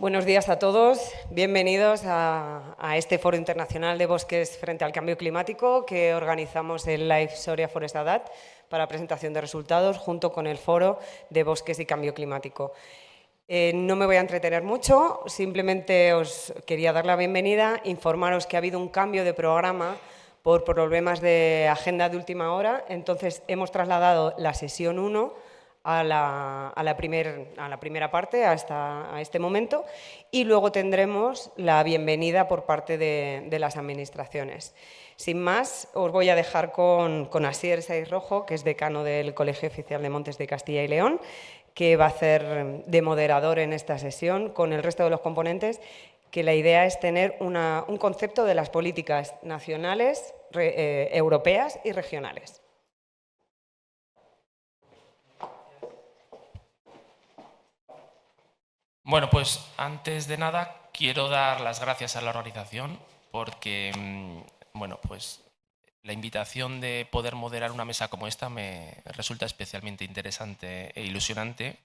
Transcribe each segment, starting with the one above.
Buenos días a todos, bienvenidos a este Foro Internacional de Bosques frente al Cambio Climático que organizamos en Life Soria Forest Adapt para presentación de resultados junto con el Foro de Bosques y Cambio Climático. No me voy a entretener mucho, simplemente os quería dar la bienvenida, informaros que ha habido un cambio de programa por problemas de agenda de última hora, entonces hemos trasladado la sesión 1 a la primera parte, a este momento, y luego tendremos la bienvenida por parte de las administraciones. Sin más, os voy a dejar con Asier Saiz Rojo, que es decano del Colegio Oficial de Montes de Castilla y León, que va a hacer de moderador en esta sesión con el resto de los componentes, que la idea es tener un concepto de las políticas nacionales, europeas y regionales. Bueno, pues antes de nada quiero dar las gracias a la organización porque, bueno, pues la invitación de poder moderar una mesa como esta me resulta especialmente interesante e ilusionante.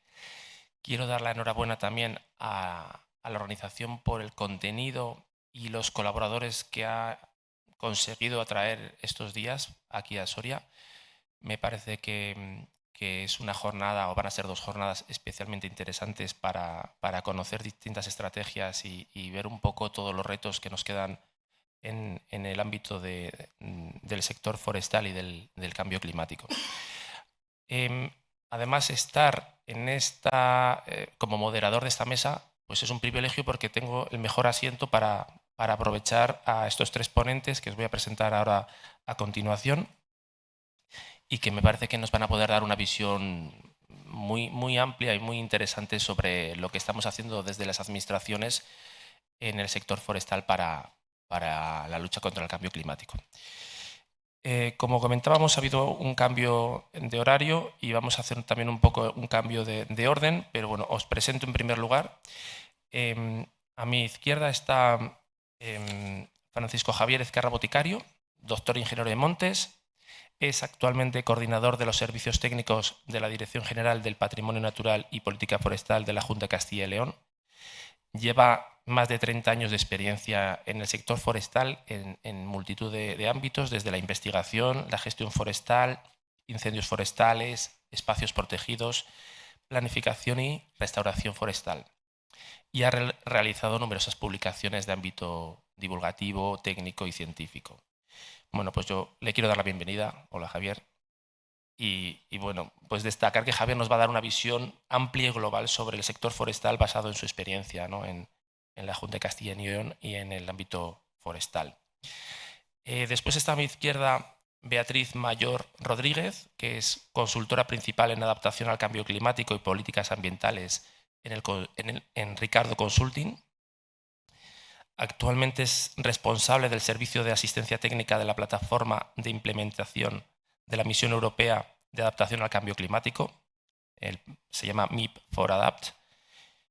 Quiero dar la enhorabuena también a la organización por el contenido y los colaboradores que ha conseguido atraer estos días aquí a Soria. Me parece que es una jornada, o van a ser 2 jornadas especialmente interesantes para conocer distintas estrategias y ver un poco todos los retos que nos quedan en el ámbito del sector forestal y del cambio climático. Además, estar como moderador de esta mesa pues es un privilegio porque tengo el mejor asiento para aprovechar a estos 3 ponentes que os voy a presentar ahora a continuación y que me parece que nos van a poder dar una visión muy amplia y muy interesante sobre lo que estamos haciendo desde las administraciones en el sector forestal para la lucha contra el cambio climático. Como comentábamos, ha habido un cambio de horario y vamos a hacer también un poco un cambio de orden, pero bueno, os presento en primer lugar. A mi izquierda está Francisco Javier Ezquerra Boticario, doctor ingeniero de montes. Es actualmente coordinador de los servicios técnicos de la Dirección General del Patrimonio Natural y Política Forestal de la Junta de Castilla y León. Lleva más de 30 años de experiencia en el sector forestal en multitud de ámbitos, desde la investigación, la gestión forestal, incendios forestales, espacios protegidos, planificación y restauración forestal. Y ha realizado numerosas publicaciones de ámbito divulgativo, técnico y científico. Bueno, pues yo le quiero dar la bienvenida. Hola, Javier. Y bueno, pues destacar que Javier nos va a dar una visión amplia y global sobre el sector forestal basado en su experiencia, ¿no? en la Junta de Castilla y León y en el ámbito forestal. Después está a mi izquierda Beatriz Mayor Rodríguez, que es consultora principal en adaptación al cambio climático y políticas ambientales en Ricardo Consulting. Actualmente es responsable del servicio de asistencia técnica de la plataforma de implementación de la Misión Europea de Adaptación al Cambio Climático. Se llama MIP4Adapt.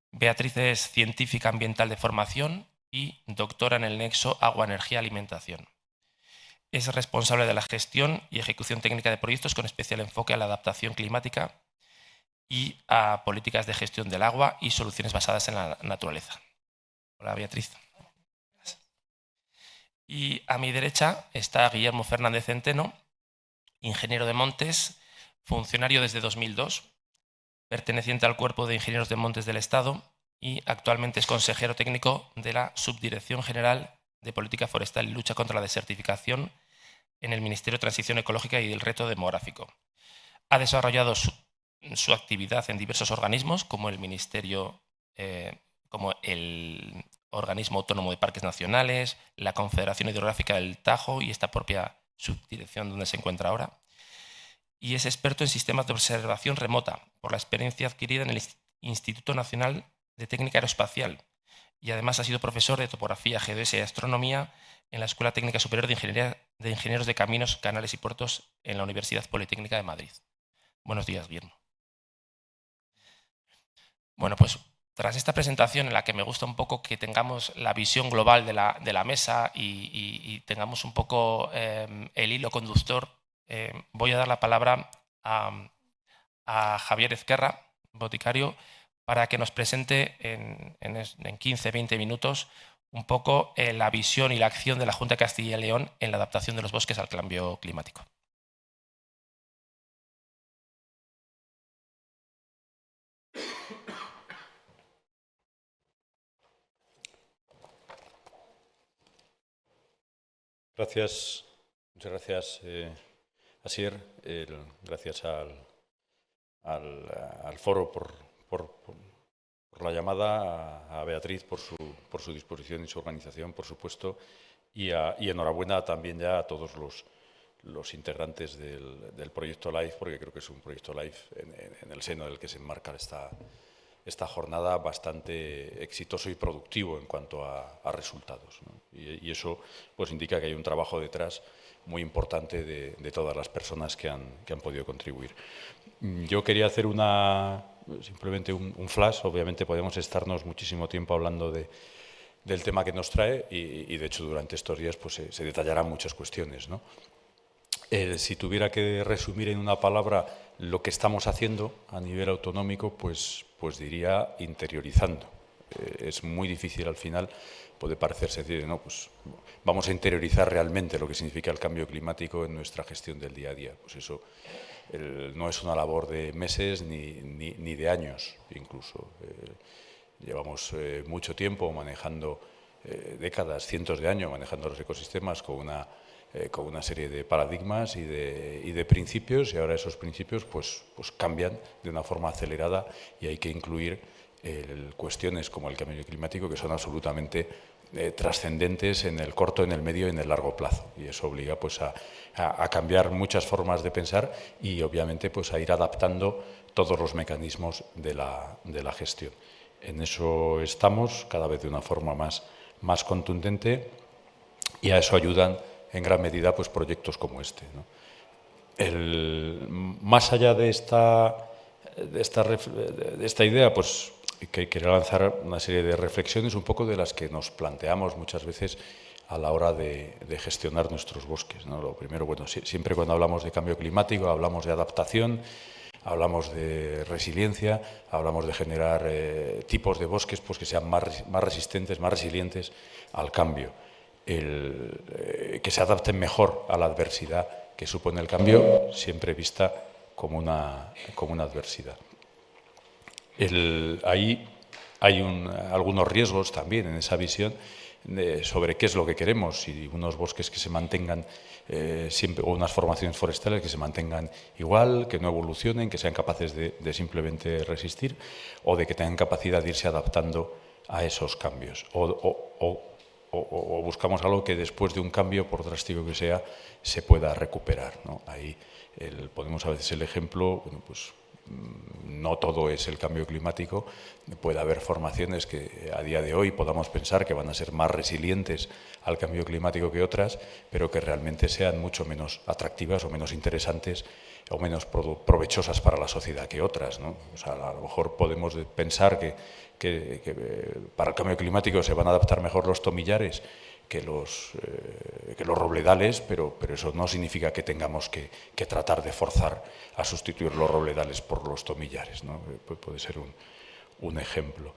Beatriz es científica ambiental de formación y doctora en el nexo Agua, Energía, Alimentación. Es responsable de la gestión y ejecución técnica de proyectos con especial enfoque a la adaptación climática y a políticas de gestión del agua y soluciones basadas en la naturaleza. Hola, Beatriz. Y a mi derecha está Guillermo Fernández Centeno, ingeniero de montes, funcionario desde 2002, perteneciente al Cuerpo de Ingenieros de Montes del Estado y actualmente es consejero técnico de la Subdirección General de Política Forestal y Lucha contra la Desertificación en el Ministerio de Transición Ecológica y el Reto Demográfico. Ha desarrollado su actividad en diversos organismos como el Ministerio, como el Organismo Autónomo de Parques Nacionales, la Confederación Hidrográfica del Tajo y esta propia subdirección donde se encuentra ahora. Y es experto en sistemas de observación remota por la experiencia adquirida en el Instituto Nacional de Técnica Aeroespacial y además ha sido profesor de topografía, geodesia y astronomía en la Escuela Técnica Superior de Ingenieros de Caminos, Canales y Puertos en la Universidad Politécnica de Madrid. Buenos días, Guillermo. Bueno, pues tras esta presentación en la que me gusta un poco que tengamos la visión global de la mesa y tengamos un poco el hilo conductor, voy a dar la palabra a Javier Ezquerra Boticario para que nos presente en 15-20 minutos un poco la visión y la acción de la Junta de Castilla y León en la adaptación de los bosques al cambio climático. Gracias, muchas gracias, Asier. Gracias al foro por la llamada, a Beatriz por su disposición y su organización, por supuesto, y enhorabuena también ya a todos los integrantes del proyecto LIFE, porque creo que es un proyecto LIFE en el seno del que se enmarca esta jornada bastante exitoso y productivo en cuanto a resultados, ¿no? Y eso pues indica que hay un trabajo detrás muy importante de todas las personas que han podido contribuir. Yo quería hacer simplemente un flash. Obviamente podemos estarnos muchísimo tiempo hablando del tema que nos trae y de hecho durante estos días pues, se detallarán muchas cuestiones, ¿no? Si tuviera que resumir en una palabra lo que estamos haciendo a nivel autonómico, pues diría interiorizando. Es muy difícil al final, puede parecer sencillo, no, pues vamos a interiorizar realmente lo que significa el cambio climático en nuestra gestión del día a día. Pues eso no es una labor de meses ni de años incluso. Llevamos mucho tiempo manejando, décadas, cientos de años manejando los ecosistemas con una serie de paradigmas y de principios, y ahora esos principios pues cambian de una forma acelerada y hay que incluir cuestiones como el cambio climático que son absolutamente trascendentes en el corto, en el medio y en el largo plazo, y eso obliga pues a cambiar muchas formas de pensar y obviamente pues a ir adaptando todos los mecanismos de la gestión. En eso estamos cada vez de una forma más contundente y a eso ayudan en gran medida pues proyectos como este, ¿no? Más allá de esta idea, pues que quería lanzar una serie de reflexiones un poco de las que nos planteamos muchas veces a la hora de gestionar nuestros bosques, ¿no? Lo primero, bueno, siempre cuando hablamos de cambio climático hablamos de adaptación, hablamos de resiliencia, hablamos de generar tipos de bosques pues, que sean más resistentes, más resilientes al cambio, que se adapten mejor a la adversidad que supone el cambio, siempre vista como una adversidad. Ahí hay algunos riesgos también en esa visión sobre qué es lo que queremos, si unos bosques que se mantengan siempre, o unas formaciones forestales que se mantengan igual, que no evolucionen, que sean capaces de simplemente resistir o de que tengan capacidad de irse adaptando a esos cambios. O buscamos algo que después de un cambio, por drástico que sea, se pueda recuperar, ¿no? Ahí ponemos a veces el ejemplo, bueno, pues no todo es el cambio climático, puede haber formaciones que a día de hoy podamos pensar que van a ser más resilientes al cambio climático que otras, pero que realmente sean mucho menos atractivas o menos interesantes o menos provechosas para la sociedad que otras, ¿no? O sea, a lo mejor podemos pensar que para el cambio climático se van a adaptar mejor los tomillares que los robledales, pero eso no significa que tengamos que tratar de forzar a sustituir los robledales por los tomillares, ¿no? Puede ser un ejemplo.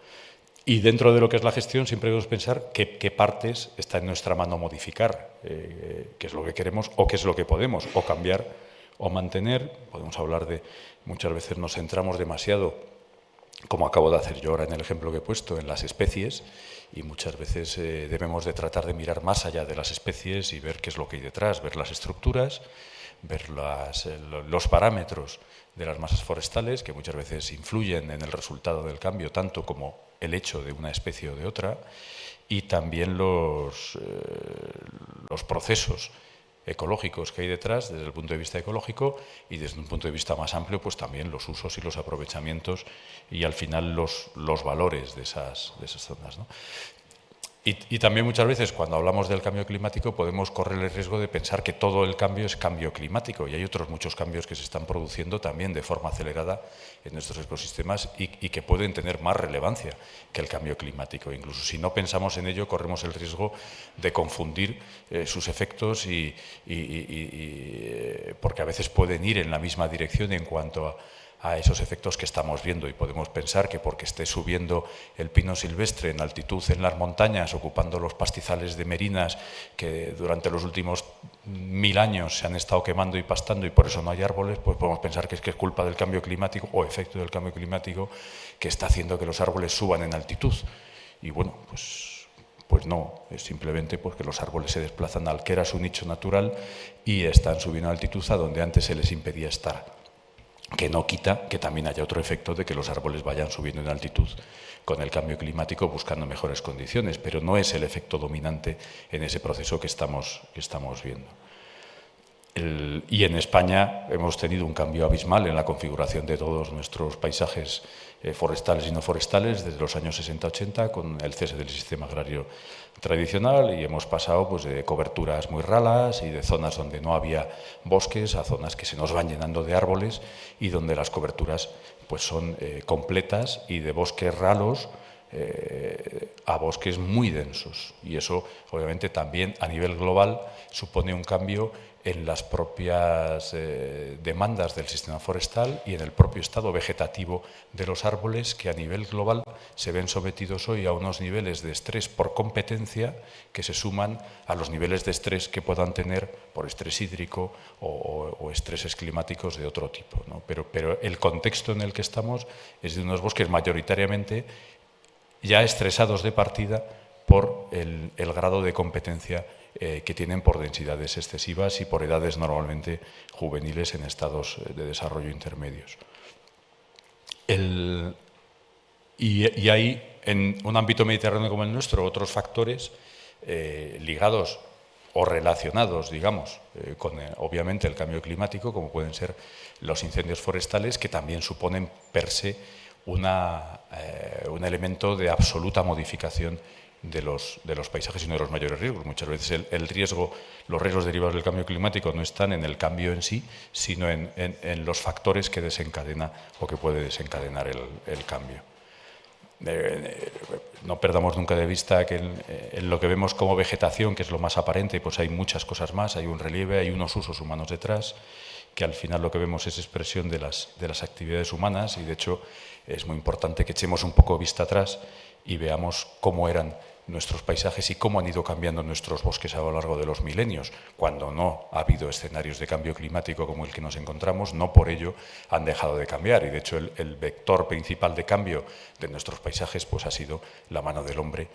Y dentro de lo que es la gestión siempre debemos pensar qué partes está en nuestra mano modificar, qué es lo que queremos o qué es lo que podemos o cambiar o mantener. Podemos hablar muchas veces nos centramos demasiado, como acabo de hacer yo ahora en el ejemplo que he puesto, en las especies, y muchas veces debemos de tratar de mirar más allá de las especies y ver qué es lo que hay detrás, ver las estructuras, ver los parámetros de las masas forestales, que muchas veces influyen en el resultado del cambio, tanto como el hecho de una especie o de otra, y también los procesos ecológicos que hay detrás desde el punto de vista ecológico y desde un punto de vista más amplio pues también los usos y los aprovechamientos y al final los valores de esas zonas, ¿no? Y también muchas veces cuando hablamos del cambio climático podemos correr el riesgo de pensar que todo el cambio es cambio climático, y hay otros muchos cambios que se están produciendo también de forma acelerada en nuestros ecosistemas y que pueden tener más relevancia que el cambio climático. Incluso si no pensamos en ello corremos el riesgo de confundir sus efectos porque a veces pueden ir en la misma dirección en cuanto a esos efectos que estamos viendo, y podemos pensar que porque esté subiendo el pino silvestre en altitud en las montañas, ocupando los pastizales de merinas que durante los últimos 1000 años se han estado quemando y pastando y por eso no hay árboles, pues podemos pensar que es culpa del cambio climático o efecto del cambio climático que está haciendo que los árboles suban en altitud. Y bueno, pues no, es simplemente porque los árboles se desplazan al que era su nicho natural y están subiendo a altitud a donde antes se les impedía estar. Que no quita que también haya otro efecto de que los árboles vayan subiendo en altitud con el cambio climático buscando mejores condiciones, pero no es el efecto dominante en ese proceso que estamos viendo. Y en España hemos tenido un cambio abismal en la configuración de todos nuestros paisajes forestales y no forestales desde los años 60-80 con el cese del sistema agrario tradicional, y hemos pasado pues, de coberturas muy ralas y de zonas donde no había bosques a zonas que se nos van llenando de árboles y donde las coberturas pues, son completas, y de bosques ralos a bosques muy densos. Y eso obviamente también a nivel global supone un cambio en las propias demandas del sistema forestal y en el propio estado vegetativo de los árboles, que a nivel global se ven sometidos hoy a unos niveles de estrés por competencia que se suman a los niveles de estrés que puedan tener por estrés hídrico o estreses climáticos de otro tipo, ¿no? Pero el contexto en el que estamos es de unos bosques mayoritariamente ya estresados de partida por el grado de competencia que tienen por densidades excesivas y por edades normalmente juveniles en estados de desarrollo intermedios. Y hay en un ámbito mediterráneo como el nuestro otros factores ligados o relacionados, digamos, con obviamente el cambio climático, como pueden ser los incendios forestales, que también suponen per se un elemento de absoluta modificación de los paisajes y uno de los mayores riesgos. Muchas veces los riesgos derivados del cambio climático no están en el cambio en sí, sino en los factores que desencadena o que puede desencadenar el cambio. No perdamos nunca de vista que en lo que vemos como vegetación, que es lo más aparente, pues hay muchas cosas más, hay un relieve, hay unos usos humanos detrás, que al final lo que vemos es expresión de las actividades humanas, y de hecho es muy importante que echemos un poco vista atrás y veamos cómo eran nuestros paisajes y cómo han ido cambiando nuestros bosques a lo largo de los milenios. Cuando no ha habido escenarios de cambio climático como el que nos encontramos, no por ello han dejado de cambiar, y de hecho el vector principal de cambio de nuestros paisajes pues ha sido la mano del hombre,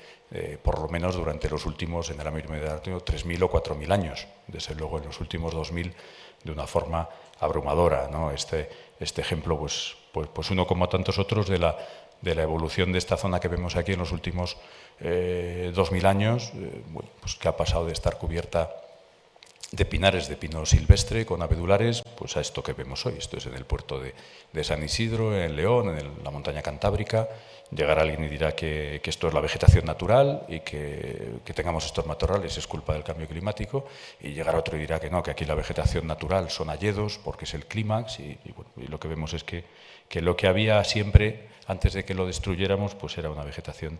por lo menos durante los últimos, en el ámbito mediterráneo, 3.000 o 4.000 años, desde luego en los últimos 2.000 de una forma abrumadora, ¿no? Este ejemplo, pues uno como tantos otros de la evolución de esta zona que vemos aquí en los últimos 2.000 años, pues que ha pasado de estar cubierta de pinares de pino silvestre con abedulares, pues a esto que vemos hoy. Esto es en el puerto de San Isidro, en León, en la montaña cantábrica. Llegará alguien y dirá que esto es la vegetación natural y que tengamos estos matorrales es culpa del cambio climático, y llegará otro y dirá que no, que aquí la vegetación natural son hayedos porque es el clímax, y lo que vemos es que lo que había siempre antes de que lo destruyéramos pues era una vegetación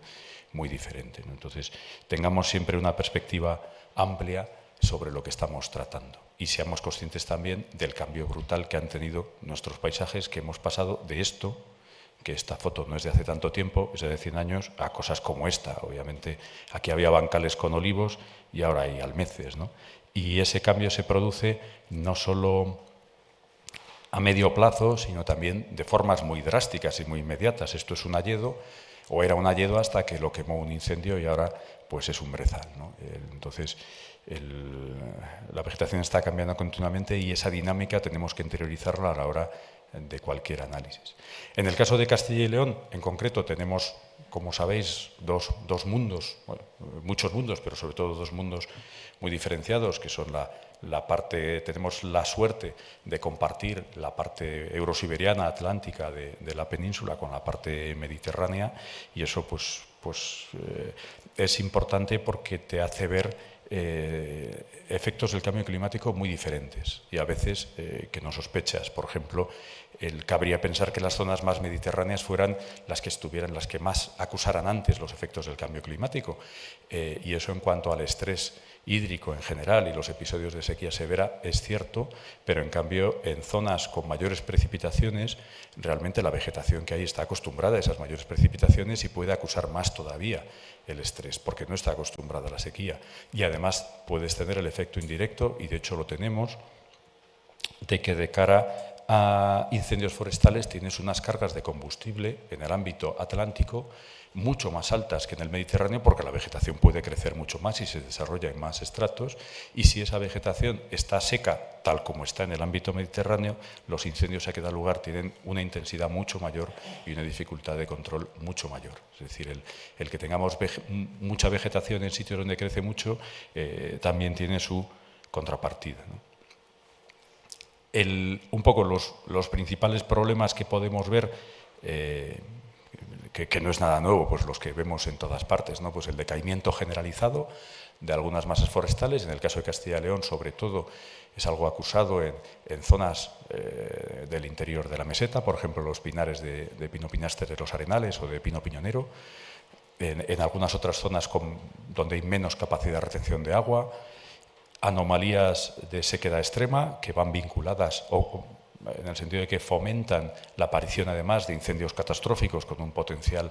muy diferente, ¿no? Entonces tengamos siempre una perspectiva amplia sobre lo que estamos tratando, y seamos conscientes también del cambio brutal que han tenido nuestros paisajes, que hemos pasado de esto, que esta foto no es de hace tanto tiempo, es de 100 años, a cosas como esta. Obviamente aquí había bancales con olivos y ahora hay almeces, ¿no? Y ese cambio se produce no solo a medio plazo, sino también de formas muy drásticas y muy inmediatas. Esto es un hayedo, o era un hayedo hasta que lo quemó un incendio, y ahora pues es un brezal, ¿no? Entonces la vegetación está cambiando continuamente, y esa dinámica tenemos que interiorizarla a la hora de cualquier análisis. En el caso de Castilla y León, en concreto, tenemos, como sabéis, dos mundos, bueno, muchos mundos, pero sobre todo dos mundos muy diferenciados, que son la parte, tenemos la suerte de compartir la parte eurosiberiana, atlántica de la península con la parte mediterránea, y eso pues es importante porque te hace ver efectos del cambio climático muy diferentes y a veces que no sospechas. Por ejemplo, cabría pensar que las zonas más mediterráneas fueran las que más acusaran antes los efectos del cambio climático. Y eso en cuanto al estrés hídrico en general y los episodios de sequía severa es cierto, pero en cambio en zonas con mayores precipitaciones realmente la vegetación que hay está acostumbrada a esas mayores precipitaciones y puede acusar más todavía el estrés porque no está acostumbrada a la sequía. Y además puedes tener el efecto indirecto, y de hecho lo tenemos, de que de cara a incendios forestales tienes unas cargas de combustible en el ámbito atlántico mucho más altas que en el Mediterráneo porque la vegetación puede crecer mucho más y se desarrolla en más estratos, y si esa vegetación está seca tal como está en el ámbito mediterráneo, los incendios a que da lugar tienen una intensidad mucho mayor y una dificultad de control mucho mayor. Es decir, el que tengamos mucha vegetación en sitios donde crece mucho también tiene su contrapartida, ¿no? Un poco los principales problemas que podemos ver, que no es nada nuevo, pues los que vemos en todas partes, ¿no? Pues el decaimiento generalizado de algunas masas forestales, en el caso de Castilla y León sobre todo es algo acusado en zonas del interior de la meseta, por ejemplo los pinares de Pino Pinaster de los Arenales o de Pino Piñonero, en algunas otras zonas donde hay menos capacidad de retención de agua, anomalías de sequedad extrema que van vinculadas o en el sentido de que fomentan la aparición además de incendios catastróficos con un potencial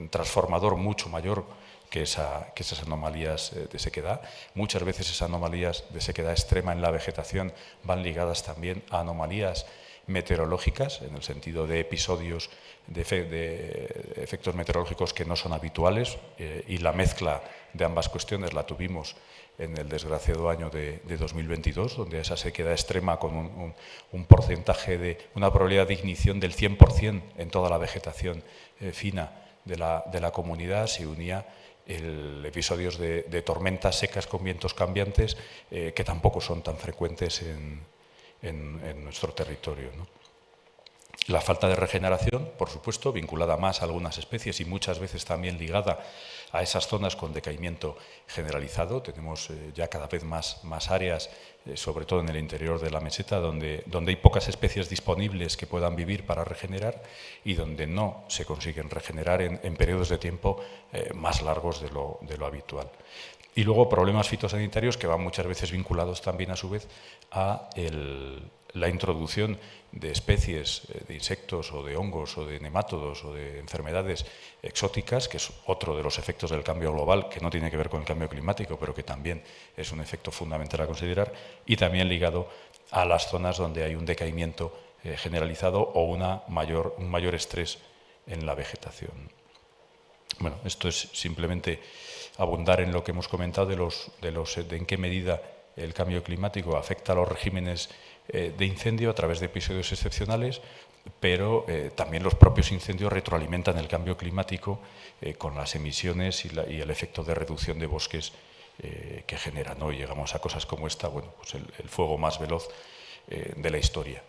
transformador mucho mayor que esas anomalías de sequedad. Muchas veces esas anomalías de sequedad extrema en la vegetación van ligadas también a anomalías meteorológicas, en el sentido de episodios de efectos meteorológicos que no son habituales, y la mezcla de ambas cuestiones la tuvimos en el desgraciado año de 2022, donde esa sequedad extrema con un porcentaje de una probabilidad de ignición del 100% en toda la vegetación fina de la comunidad se unía episodios de tormentas secas con vientos cambiantes que tampoco son tan frecuentes en nuestro territorio, ¿no? La falta de regeneración, por supuesto, vinculada más a algunas especies y muchas veces también ligada a esas zonas con decaimiento generalizado. Tenemos ya cada vez más áreas, sobre todo en el interior de la meseta, donde hay pocas especies disponibles que puedan vivir para regenerar y donde no se consiguen regenerar en periodos de tiempo más largos de lo habitual. Y luego problemas fitosanitarios que van muchas veces vinculados también a su vez a la introducción de especies de insectos o de hongos o de nemátodos o de enfermedades exóticas, que es otro de los efectos del cambio global, que no tiene que ver con el cambio climático, pero que también es un efecto fundamental a considerar, y también ligado a las zonas donde hay un decaimiento generalizado o un mayor estrés en la vegetación. Bueno, esto es simplemente abundar en lo que hemos comentado de en qué medida el cambio climático afecta a los regímenes de incendio a través de episodios excepcionales, pero también los propios incendios retroalimentan el cambio climático con las emisiones y el efecto de reducción de bosques que generan, ¿no? Y llegamos a cosas como esta, bueno, pues el fuego más veloz de la historia.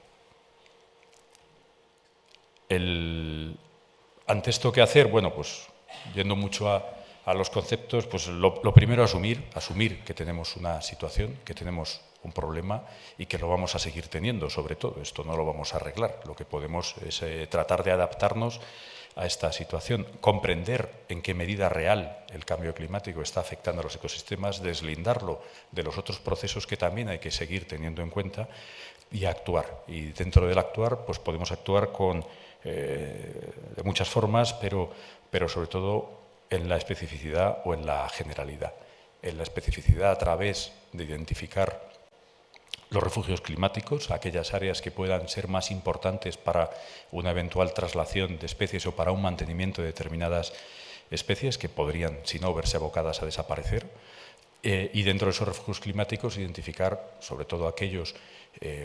Ante esto, ¿qué hacer? Bueno, pues yendo mucho a los conceptos, pues lo primero asumir que tenemos una situación, que tenemos un problema y que lo vamos a seguir teniendo, sobre todo. Esto no lo vamos a arreglar. Lo que podemos es tratar de adaptarnos a esta situación, comprender en qué medida real el cambio climático está afectando a los ecosistemas, deslindarlo de los otros procesos que también hay que seguir teniendo en cuenta y actuar. Y dentro del actuar, pues podemos actuar de muchas formas, pero sobre todo en la especificidad o en la generalidad. En la especificidad a través de identificar los refugios climáticos, aquellas áreas que puedan ser más importantes para una eventual traslación de especies o para un mantenimiento de determinadas especies que podrían, si no, verse abocadas a desaparecer. Y dentro de esos refugios climáticos identificar sobre todo aquellos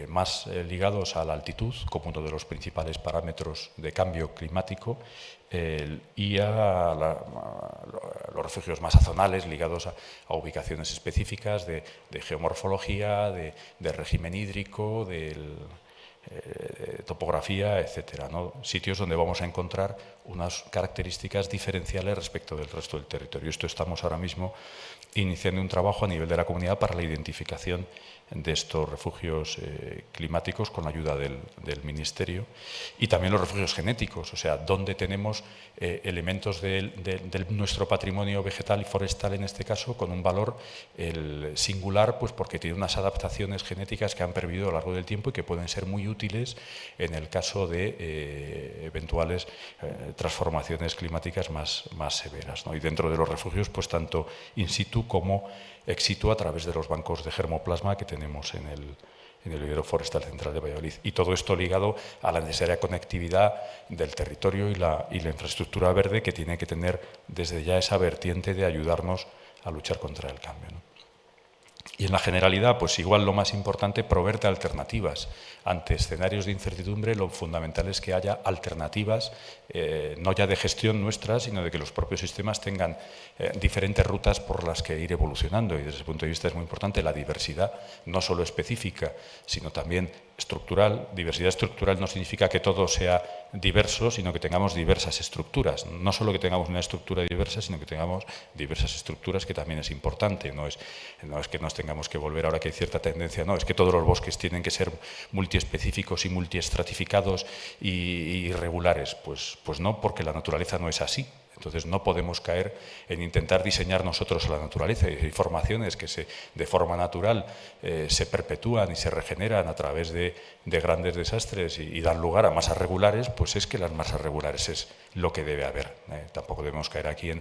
más ligados a la altitud como uno de los principales parámetros de cambio climático y a los refugios más zonales ligados a ubicaciones específicas de geomorfología, de régimen hídrico, topografía, etcétera, ¿no? Sitios donde vamos a encontrar unas características diferenciales respecto del resto del territorio. Esto estamos ahora mismo iniciando un trabajo a nivel de la comunidad para la identificación de estos refugios climáticos con la ayuda del Ministerio, y también los refugios genéticos, o sea, donde tenemos elementos de nuestro patrimonio vegetal y forestal, en este caso, con un valor singular, pues porque tiene unas adaptaciones genéticas que han pervivido a lo largo del tiempo y que pueden ser muy útiles en el caso de eventuales transformaciones climáticas más severas, ¿no? Y dentro de los refugios, pues tanto in situ como ex situ a través de los bancos de germoplasma que tenemos en el vivero forestal central de Valladolid. Y todo esto ligado a la necesaria conectividad del territorio y la infraestructura verde que tiene que tener desde ya esa vertiente de ayudarnos a luchar contra el cambio, ¿no? Y en la generalidad, pues igual lo más importante, proveerte alternativas. Ante escenarios de incertidumbre, lo fundamental es que haya alternativas, no ya de gestión nuestra, sino de que los propios sistemas tengan diferentes rutas por las que ir evolucionando. Y desde ese punto de vista es muy importante la diversidad, no solo específica, sino también estructural. Diversidad estructural no significa que todo sea diverso, sino que tengamos diversas estructuras. No solo que tengamos una estructura diversa, sino que tengamos diversas estructuras, que también es importante. No es que nos tengamos que volver, ahora que hay cierta tendencia, no, es que todos los bosques tienen que ser multiespecíficos y multiestratificados y regulares. Pues no, porque la naturaleza no es así. Entonces no podemos caer en intentar diseñar nosotros la naturaleza. Hay formaciones que de forma natural se perpetúan y se regeneran a través de grandes desastres y dan lugar a masas regulares, pues es que las masas regulares es lo que debe haber. Tampoco debemos caer aquí en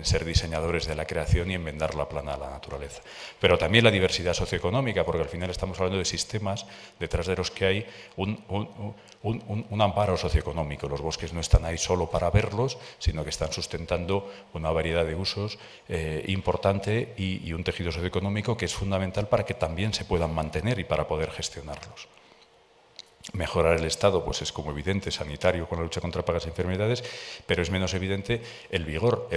ser diseñadores de la creación y enmendar la plana a la naturaleza. Pero también la diversidad socioeconómica, porque al final estamos hablando de sistemas detrás de los que hay un amparo socioeconómico. Los bosques no están ahí solo para verlos, sino que están sustentando una variedad de usos importante y un tejido socioeconómico que es fundamental para que también se puedan mantener y para poder gestionarlos. Mejorar el estado, pues es como evidente, sanitario con la lucha contra plagas y enfermedades, pero es menos evidente el vigor,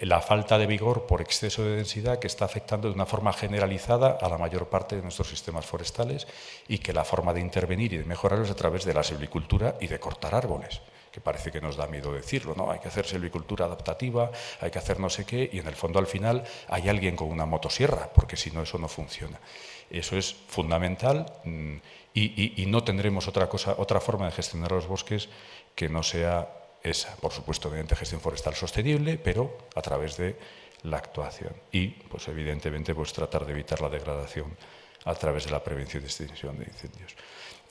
la falta de vigor por exceso de densidad que está afectando de una forma generalizada a la mayor parte de nuestros sistemas forestales, y que la forma de intervenir y de mejorarlos es a través de la silvicultura y de cortar árboles, que parece que nos da miedo decirlo, ¿no? Hay que hacer silvicultura adaptativa, hay que hacer no sé qué, y en el fondo al final hay alguien con una motosierra, porque si no eso no funciona. Eso es fundamental. Y no tendremos otra forma de gestionar los bosques que no sea esa, por supuesto, mediante gestión forestal sostenible, pero a través de la actuación. Y, pues evidentemente, pues tratar de evitar la degradación a través de la prevención y extinción de incendios.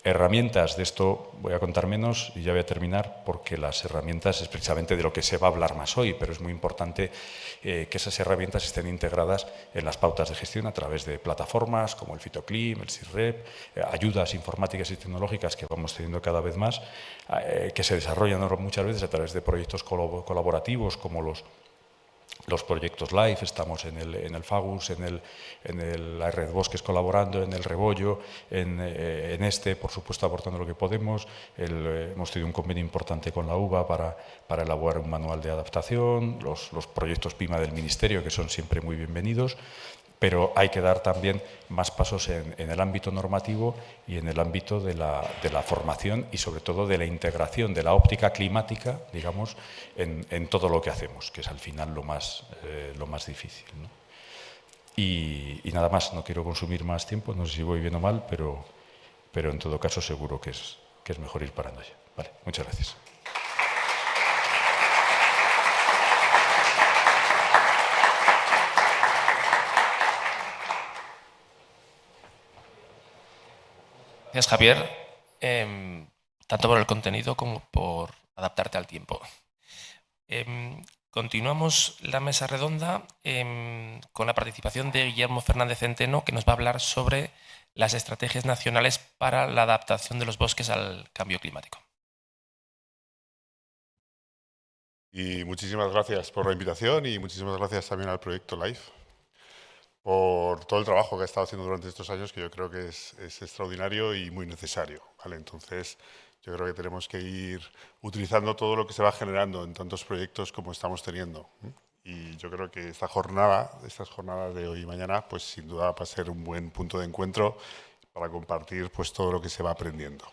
Herramientas, de esto voy a contar menos y ya voy a terminar, porque las herramientas es precisamente de lo que se va a hablar más hoy, pero es muy importante que esas herramientas estén integradas en las pautas de gestión a través de plataformas como el Fitoclim, el SIRREP, ayudas informáticas y tecnológicas que vamos teniendo cada vez más, que se desarrollan muchas veces a través de proyectos colaborativos como los proyectos LIFE. Estamos en el FAGUS, en la Red Bosques colaborando, en el Rebollo, en por supuesto, aportando lo que podemos. Hemos tenido un convenio importante con la UBA para elaborar un manual de adaptación, los proyectos PIMA del Ministerio, que son siempre muy bienvenidos. Pero hay que dar también más pasos en el ámbito normativo y en el ámbito de la formación y sobre todo de la integración de la óptica climática, digamos, en todo lo que hacemos, que es al final lo más difícil, ¿no? Y nada más, no quiero consumir más tiempo, no sé si voy bien o mal, pero en todo caso seguro que es mejor ir parando ya. Vale, muchas gracias. Gracias, Javier, tanto por el contenido como por adaptarte al tiempo. Continuamos la mesa redonda con la participación de Guillermo Fernández Centeno, que nos va a hablar sobre las estrategias nacionales para la adaptación de los bosques al cambio climático. Y muchísimas gracias por la invitación y muchísimas gracias también al proyecto LIFE por todo el trabajo que ha estado haciendo durante estos años, que yo creo que es extraordinario y muy necesario, ¿vale? Entonces, yo creo que tenemos que ir utilizando todo lo que se va generando en tantos proyectos como estamos teniendo. Y yo creo que estas jornadas de hoy y mañana, pues sin duda va a ser un buen punto de encuentro compartir pues, todo lo que se va aprendiendo.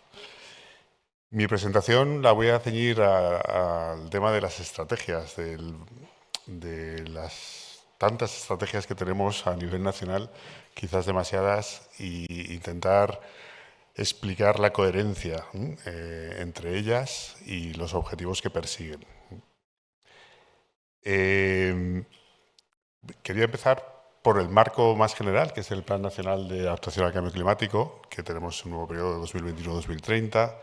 Mi presentación la voy a ceñir al tema de las estrategias, de las tantas estrategias que tenemos a nivel nacional, quizás demasiadas, y intentar explicar la coherencia entre ellas y los objetivos que persiguen. Quería empezar por el marco más general, que es el Plan Nacional de Adaptación al Cambio Climático, que tenemos un nuevo periodo de 2021-2030.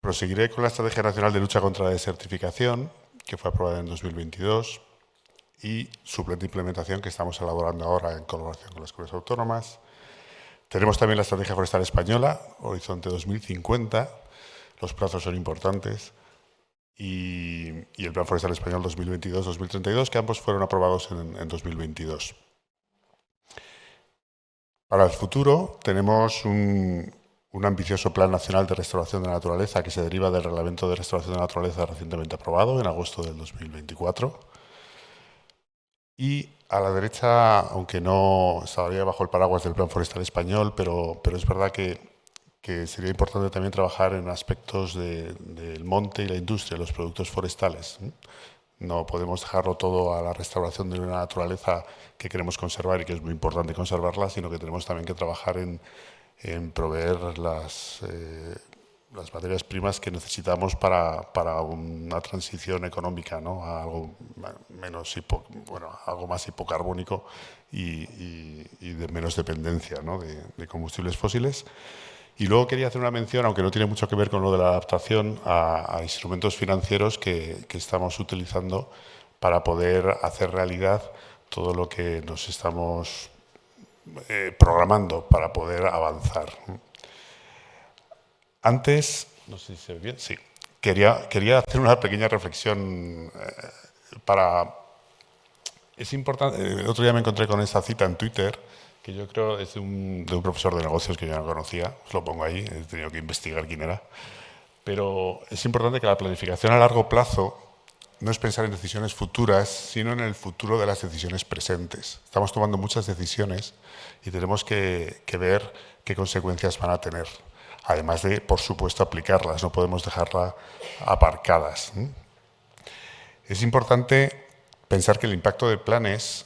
Proseguiré con la Estrategia Nacional de Lucha contra la Desertificación, que fue aprobada en 2022, y su plan de implementación, que estamos elaborando ahora en colaboración con las comunidades autónomas. Tenemos también la Estrategia Forestal Española, Horizonte 2050, los plazos son importantes, y el Plan Forestal Español 2022-2032, que ambos fueron aprobados en 2022. Para el futuro tenemos un ambicioso Plan Nacional de Restauración de la Naturaleza que se deriva del Reglamento de Restauración de la Naturaleza recientemente aprobado en agosto del 2024. Y a la derecha, aunque no estaría bajo el paraguas del Plan Forestal Español, pero es verdad que sería importante también trabajar en aspectos del monte y la industria, los productos forestales. No podemos dejarlo todo a la restauración de una naturaleza que queremos conservar y que es muy importante conservarla, sino que tenemos también que trabajar en proveer las materias primas que necesitamos para una transición económica, ¿no? A algo algo más hipocarbónico y de menos dependencia, ¿no? de combustibles fósiles. Y luego quería hacer una mención, aunque no tiene mucho que ver con lo de la adaptación, a instrumentos financieros que estamos utilizando para poder hacer realidad todo lo que nos estamos programando para poder avanzar. Antes, no sé si se ve bien, sí, quería hacer una pequeña reflexión Es importante, el otro día me encontré con esta cita en Twitter, que yo creo es de un profesor de negocios que yo no conocía, os lo pongo ahí, he tenido que investigar quién era, pero es importante que la planificación a largo plazo no es pensar en decisiones futuras, sino en el futuro de las decisiones presentes. Estamos tomando muchas decisiones y tenemos que ver qué consecuencias van a tener. Además de, por supuesto, aplicarlas, no podemos dejarlas aparcadas. Es importante pensar que el impacto de planes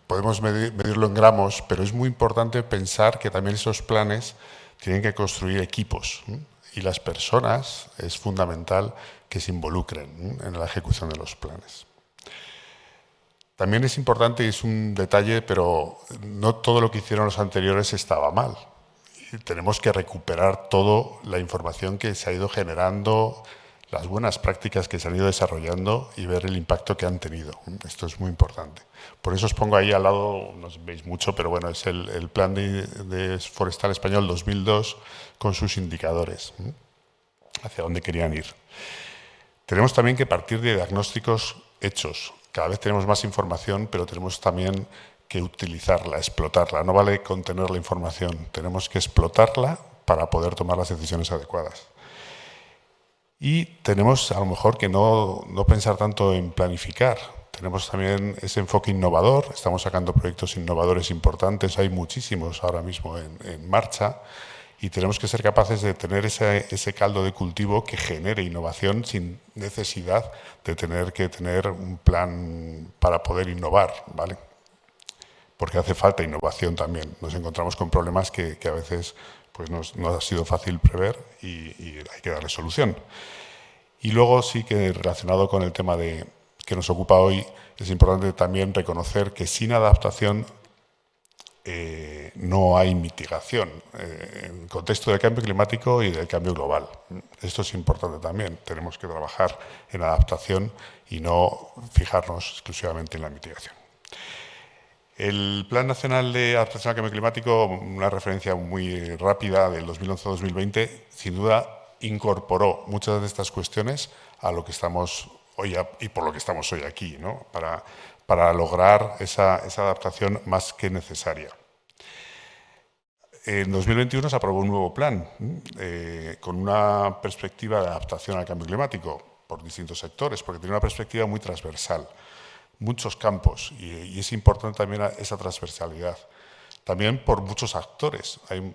podemos medirlo en gramos, pero es muy importante pensar que también esos planes tienen que construir equipos. Y las personas es fundamental que se involucren en la ejecución de los planes. También es importante, y es un detalle, pero no todo lo que hicieron los anteriores estaba mal. Y tenemos que recuperar toda la información que se ha ido generando, las buenas prácticas que se han ido desarrollando y ver el impacto que han tenido. Esto es muy importante. Por eso os pongo ahí al lado, no os veis mucho, pero bueno, es el Plan de Forestal Español 2002 con sus indicadores, hacia dónde querían ir. Tenemos también que partir de diagnósticos hechos. Cada vez tenemos más información, pero tenemos también que utilizarla, explotarla. No vale con tener la información, tenemos que explotarla para poder tomar las decisiones adecuadas. Y tenemos a lo mejor que no pensar tanto en planificar. Tenemos también ese enfoque innovador, estamos sacando proyectos innovadores importantes, hay muchísimos ahora mismo en marcha y tenemos que ser capaces de tener ese caldo de cultivo que genere innovación sin necesidad de tener que tener un plan para poder innovar, ¿vale? Porque hace falta innovación también. Nos encontramos con problemas que a veces pues no ha sido fácil prever y hay que darle solución. Y luego sí que relacionado con el tema que nos ocupa hoy, es importante también reconocer que sin adaptación no hay mitigación en el contexto del cambio climático y del cambio global. Esto es importante también. Tenemos que trabajar en adaptación y no fijarnos exclusivamente en la mitigación. El Plan Nacional de Adaptación al Cambio Climático, una referencia muy rápida del 2011-2020, sin duda incorporó muchas de estas cuestiones a lo que estamos hoy y por lo que estamos hoy aquí, ¿no? Para lograr esa adaptación más que necesaria. En 2021 se aprobó un nuevo plan con una perspectiva de adaptación al cambio climático por distintos sectores, porque tiene una perspectiva muy transversal, muchos campos, y es importante también esa transversalidad. También por muchos actores. Hay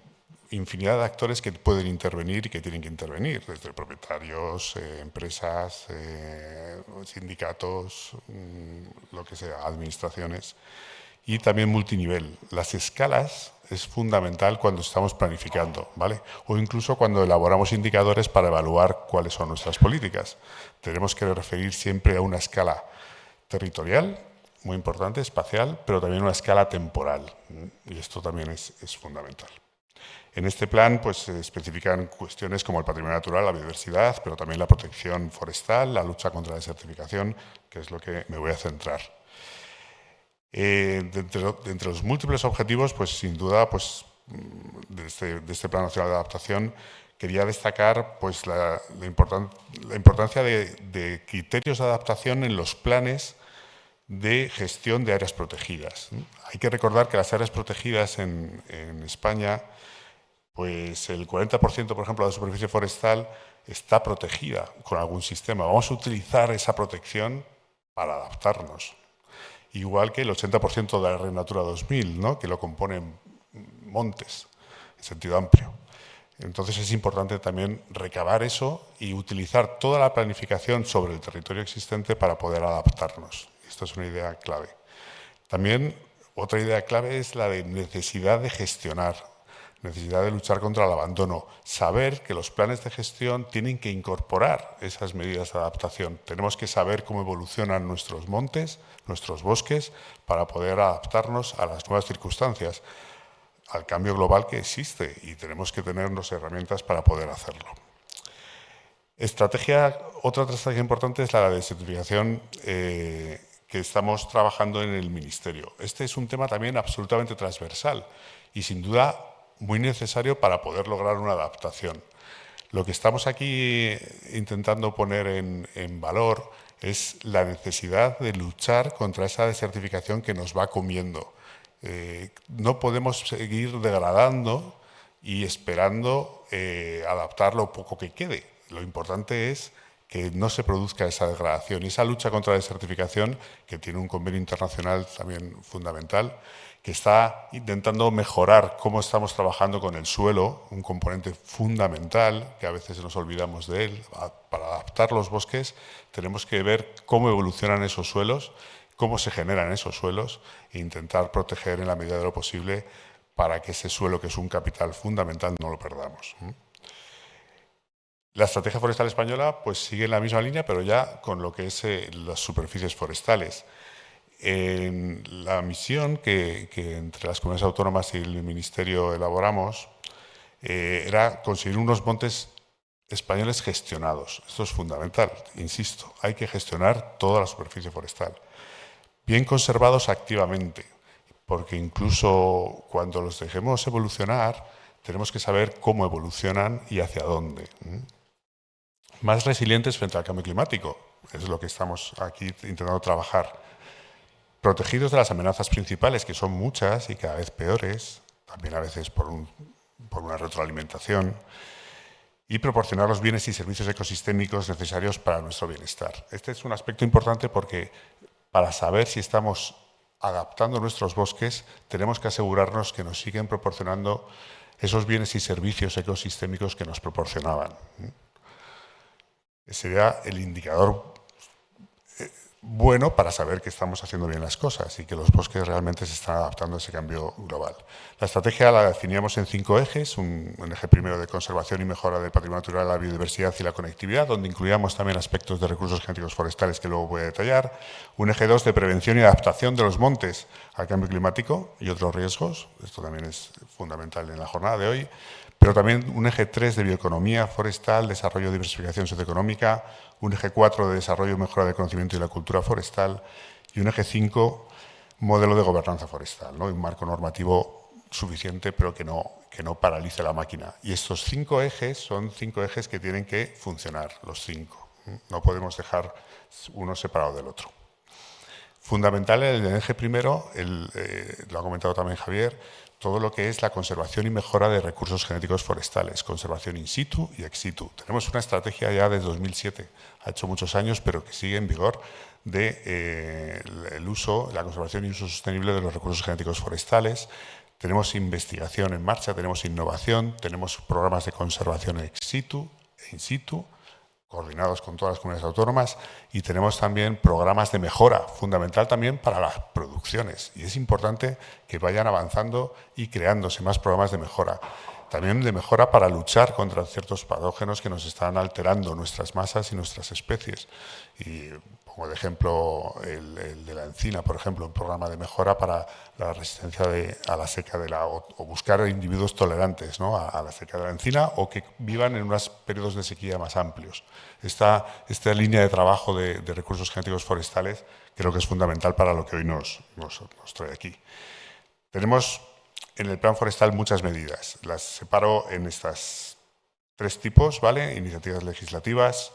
infinidad de actores que pueden intervenir y que tienen que intervenir, desde propietarios, empresas, sindicatos, lo que sea, administraciones, y también multinivel. Las escalas es fundamental cuando estamos planificando, ¿vale? O incluso cuando elaboramos indicadores para evaluar cuáles son nuestras políticas. Tenemos que referir siempre a una escala territorial, muy importante, espacial, pero también una escala temporal. Y esto también es fundamental. En este plan pues, se especifican cuestiones como el patrimonio natural, la biodiversidad, pero también la protección forestal, la lucha contra la desertificación, que es lo que me voy a centrar. De entre los múltiples objetivos, pues sin duda, pues, de este Plan Nacional de Adaptación, quería destacar pues, la importancia de criterios de adaptación en los planes de gestión de áreas protegidas. Hay que recordar que las áreas protegidas en España, pues el 40%, por ejemplo, de la superficie forestal está protegida con algún sistema. Vamos a utilizar esa protección para adaptarnos. Igual que el 80% de la Red Natura 2000, ¿no? Que lo componen montes, en sentido amplio. Entonces es importante también recabar eso y utilizar toda la planificación sobre el territorio existente para poder adaptarnos. Esto es una idea clave. También otra idea clave es la de necesidad de gestionar, necesidad de luchar contra el abandono. Saber que los planes de gestión tienen que incorporar esas medidas de adaptación. Tenemos que saber cómo evolucionan nuestros montes, nuestros bosques, para poder adaptarnos a las nuevas circunstancias, al cambio global que existe, y tenemos que tener unas herramientas para poder hacerlo. Otra estrategia importante es la de desertificación que estamos trabajando en el Ministerio. Este es un tema también absolutamente transversal y sin duda muy necesario para poder lograr una adaptación. Lo que estamos aquí intentando poner en valor es la necesidad de luchar contra esa desertificación que nos va comiendo. No podemos seguir degradando y esperando adaptar lo poco que quede. Lo importante es que no se produzca esa degradación. Y esa lucha contra la desertificación, que tiene un convenio internacional también fundamental, que está intentando mejorar cómo estamos trabajando con el suelo, un componente fundamental, que a veces nos olvidamos de él. Para adaptar los bosques tenemos que ver cómo evolucionan esos suelos, cómo se generan esos suelos e intentar proteger en la medida de lo posible para que ese suelo, que es un capital fundamental, no lo perdamos. La estrategia forestal española pues, sigue en la misma línea, pero ya con lo que es las superficies forestales. En la misión que entre las comunidades autónomas y el Ministerio elaboramos era conseguir unos montes españoles gestionados. Esto es fundamental, insisto, hay que gestionar toda la superficie forestal. Bien conservados activamente, porque incluso cuando los dejemos evolucionar, tenemos que saber cómo evolucionan y hacia dónde. Más resilientes frente al cambio climático, es lo que estamos aquí intentando trabajar. Protegidos de las amenazas principales, que son muchas y cada vez peores, también a veces por una retroalimentación, y proporcionar los bienes y servicios ecosistémicos necesarios para nuestro bienestar. Este es un aspecto importante porque para saber si estamos adaptando nuestros bosques, tenemos que asegurarnos que nos siguen proporcionando esos bienes y servicios ecosistémicos que nos proporcionaban. Ese sería el indicador bueno para saber que estamos haciendo bien las cosas y que los bosques realmente se están adaptando a ese cambio global. La estrategia la definíamos en 5 ejes, un eje primero de conservación y mejora del patrimonio natural, la biodiversidad y la conectividad, donde incluíamos también aspectos de recursos genéticos forestales que luego voy a detallar, un eje 2 de prevención y adaptación de los montes al cambio climático y otros riesgos, esto también es fundamental en la jornada de hoy, pero también un eje 3 de bioeconomía forestal, desarrollo y diversificación socioeconómica, un eje 4 de desarrollo y mejora del conocimiento y la cultura forestal y un eje 5 modelo de gobernanza forestal, ¿no? Un marco normativo suficiente pero que no paralice la máquina. Y estos 5 ejes son 5 ejes que tienen que funcionar, los 5. No podemos dejar uno separado del otro. Fundamental en el eje primero, lo ha comentado también Javier, todo lo que es la conservación y mejora de recursos genéticos forestales, conservación in situ y ex situ. Tenemos una estrategia ya desde 2007, ha hecho muchos años, pero que sigue en vigor, de el uso, la conservación y uso sostenible de los recursos genéticos forestales. tenemos investigación en marcha, tenemos innovación, tenemos programas de conservación ex situ e in situ, coordinados con todas las comunidades autónomas, y tenemos también programas de mejora, fundamental también para las producciones. Y es importante que vayan avanzando y creándose más programas de mejora. También de mejora para luchar contra ciertos patógenos que nos están alterando nuestras masas y nuestras especies. Y pongo de ejemplo el de la encina, por ejemplo, un programa de mejora para la resistencia a la seca o buscar individuos tolerantes, ¿no?, a la seca de la encina, o que vivan en unos periodos de sequía más amplios. Esta línea de trabajo de recursos genéticos forestales creo que es fundamental para lo que hoy nos trae aquí. Tenemos en el plan forestal muchas medidas. Las separo en estas 3 tipos, ¿vale? Iniciativas legislativas,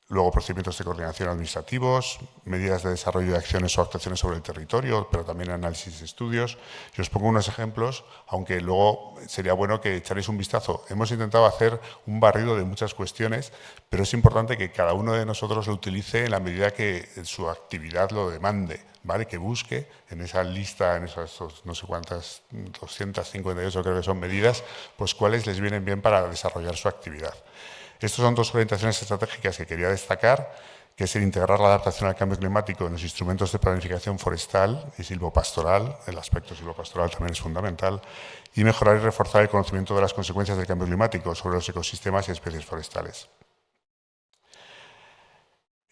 luego procedimientos de coordinación administrativos, medidas de desarrollo de acciones o actuaciones sobre el territorio, pero también análisis de estudios. Y os pongo unos ejemplos, aunque luego sería bueno que echaréis un vistazo. Hemos intentado hacer un barrido de muchas cuestiones, pero es importante que cada uno de nosotros lo utilice en la medida que su actividad lo demande, ¿vale? Que busque en esa lista, en esas no sé cuántas, 258 creo que son medidas, pues cuáles les vienen bien para desarrollar su actividad. Estas son 2 orientaciones estratégicas que quería destacar, que es el integrar la adaptación al cambio climático en los instrumentos de planificación forestal y silvopastoral, el aspecto silvopastoral también es fundamental, y mejorar y reforzar el conocimiento de las consecuencias del cambio climático sobre los ecosistemas y especies forestales.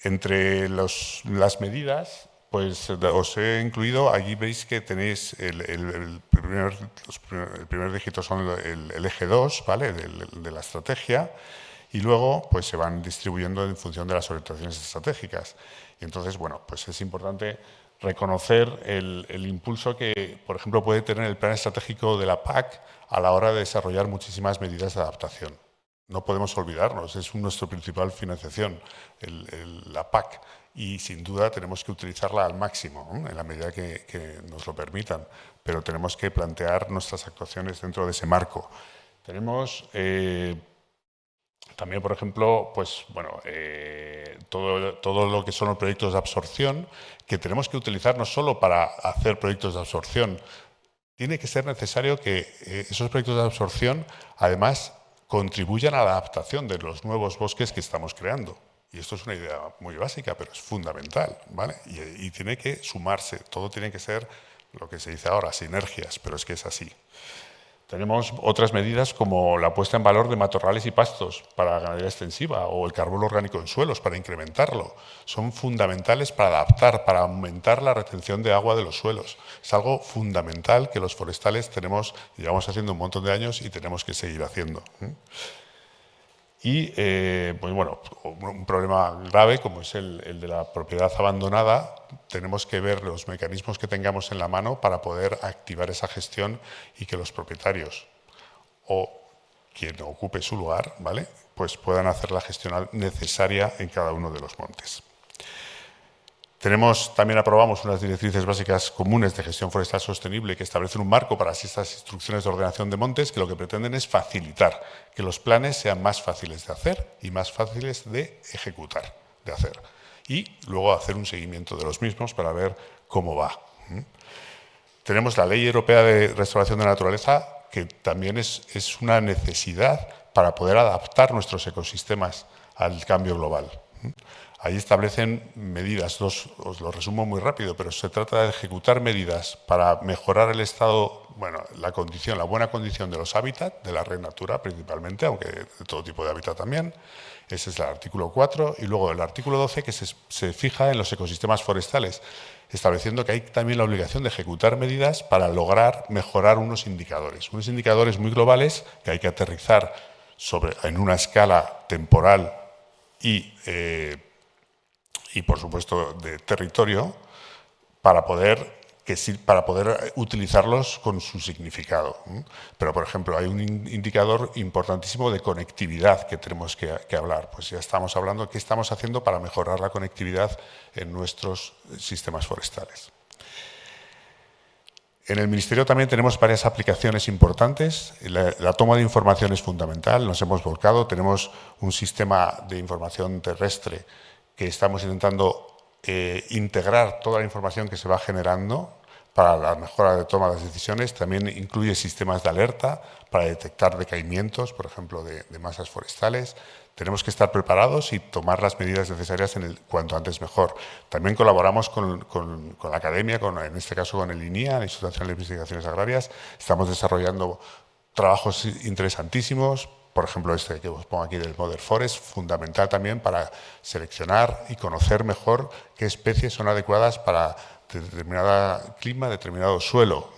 Entre las medidas, pues os he incluido, allí veis que tenéis el primer dígito son el eje 2, ¿vale?, de la estrategia, y luego pues se van distribuyendo en función de las orientaciones estratégicas. Y entonces, bueno, pues es importante reconocer el impulso que, por ejemplo, puede tener el plan estratégico de la PAC a la hora de desarrollar muchísimas medidas de adaptación. No podemos olvidarnos, es nuestra principal financiación, la PAC, y sin duda tenemos que utilizarla al máximo, ¿no?, en la medida que nos lo permitan, pero tenemos que plantear nuestras actuaciones dentro de ese marco. Tenemos también, por ejemplo, pues, bueno, todo lo que son los proyectos de absorción, que tenemos que utilizar no solo para hacer proyectos de absorción, tiene que ser necesario que esos proyectos de absorción, además, contribuyan a la adaptación de los nuevos bosques que estamos creando. Y esto es una idea muy básica, pero es fundamental, ¿vale? Y tiene que sumarse, todo tiene que ser lo que se dice ahora, sinergias, pero es que es así. Tenemos otras medidas como la puesta en valor de matorrales y pastos para la ganadería extensiva o el carbono orgánico en suelos para incrementarlo. Son fundamentales para adaptar, para aumentar la retención de agua de los suelos. Es algo fundamental que los forestales llevamos haciendo un montón de años y tenemos que seguir haciendo. Y, pues bueno, un problema grave como es el de la propiedad abandonada, tenemos que ver los mecanismos que tengamos en la mano para poder activar esa gestión y que los propietarios o quien ocupe su lugar, ¿vale?, pues puedan hacer la gestión necesaria en cada uno de los montes. También aprobamos unas directrices básicas comunes de gestión forestal sostenible que establecen un marco para estas instrucciones de ordenación de montes que lo que pretenden es facilitar que los planes sean más fáciles de hacer y más fáciles de ejecutar, de hacer. Y luego hacer un seguimiento de los mismos para ver cómo va. Tenemos la Ley Europea de Restauración de la Naturaleza, que también es una necesidad para poder adaptar nuestros ecosistemas al cambio global. Ahí establecen medidas, os lo resumo muy rápido, pero se trata de ejecutar medidas para mejorar el estado, bueno, la buena condición de los hábitats, de la red natura principalmente, aunque de todo tipo de hábitat también. Ese es el artículo 4. Y luego el artículo 12, que se fija en los ecosistemas forestales, estableciendo que hay también la obligación de ejecutar medidas para lograr mejorar unos indicadores muy globales que hay que aterrizar en una escala temporal y por supuesto, de territorio, para poder utilizarlos con su significado. Pero, por ejemplo, hay un indicador importantísimo de conectividad que tenemos que hablar. Pues ya estamos hablando de qué estamos haciendo para mejorar la conectividad en nuestros sistemas forestales. En el Ministerio también tenemos varias aplicaciones importantes. La toma de información es fundamental. Nos hemos volcado. Tenemos un sistema de información terrestre que estamos intentando integrar toda la información que se va generando para la mejora de toma de las decisiones. También incluye sistemas de alerta para detectar decaimientos, por ejemplo, de masas forestales. Tenemos que estar preparados y tomar las medidas necesarias cuanto antes mejor. También colaboramos con la academia, en este caso con el INIA, el Instituto Nacional de Investigaciones Agrarias. Estamos desarrollando trabajos interesantísimos, por ejemplo este que os pongo aquí del Modern Forest, fundamental también para seleccionar y conocer mejor qué especies son adecuadas para determinado clima, determinado suelo.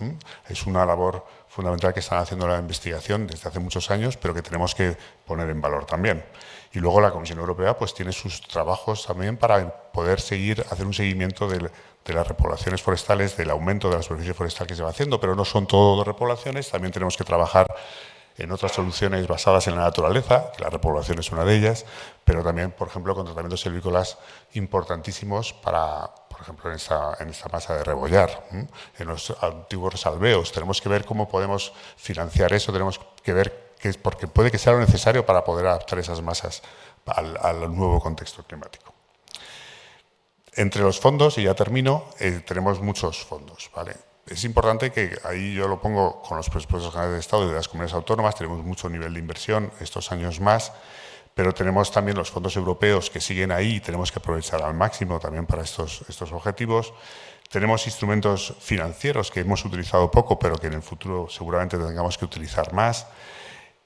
Es una labor fundamental que están haciendo la investigación desde hace muchos años, pero que tenemos que poner en valor también. Y luego la Comisión Europea pues tiene sus trabajos también para poder hacer un seguimiento de las repoblaciones forestales, del aumento de la superficie forestal que se va haciendo, pero no son todo repoblaciones, también tenemos que trabajar en otras soluciones basadas en la naturaleza, que la repoblación es una de ellas, pero también, por ejemplo, con tratamientos silvícolas importantísimos para, por ejemplo, en esta masa de rebollar, en los antiguos resalveos. Tenemos que ver cómo podemos financiar eso, tenemos que ver porque puede que sea lo necesario para poder adaptar esas masas al nuevo contexto climático. Entre los fondos, y ya termino, tenemos muchos fondos, ¿vale? Es importante que ahí yo lo pongo con los presupuestos generales de Estado y de las comunidades autónomas, tenemos mucho nivel de inversión estos años más, pero tenemos también los fondos europeos que siguen ahí y tenemos que aprovechar al máximo también para estos objetivos. Tenemos instrumentos financieros que hemos utilizado poco, pero que en el futuro seguramente tengamos que utilizar más.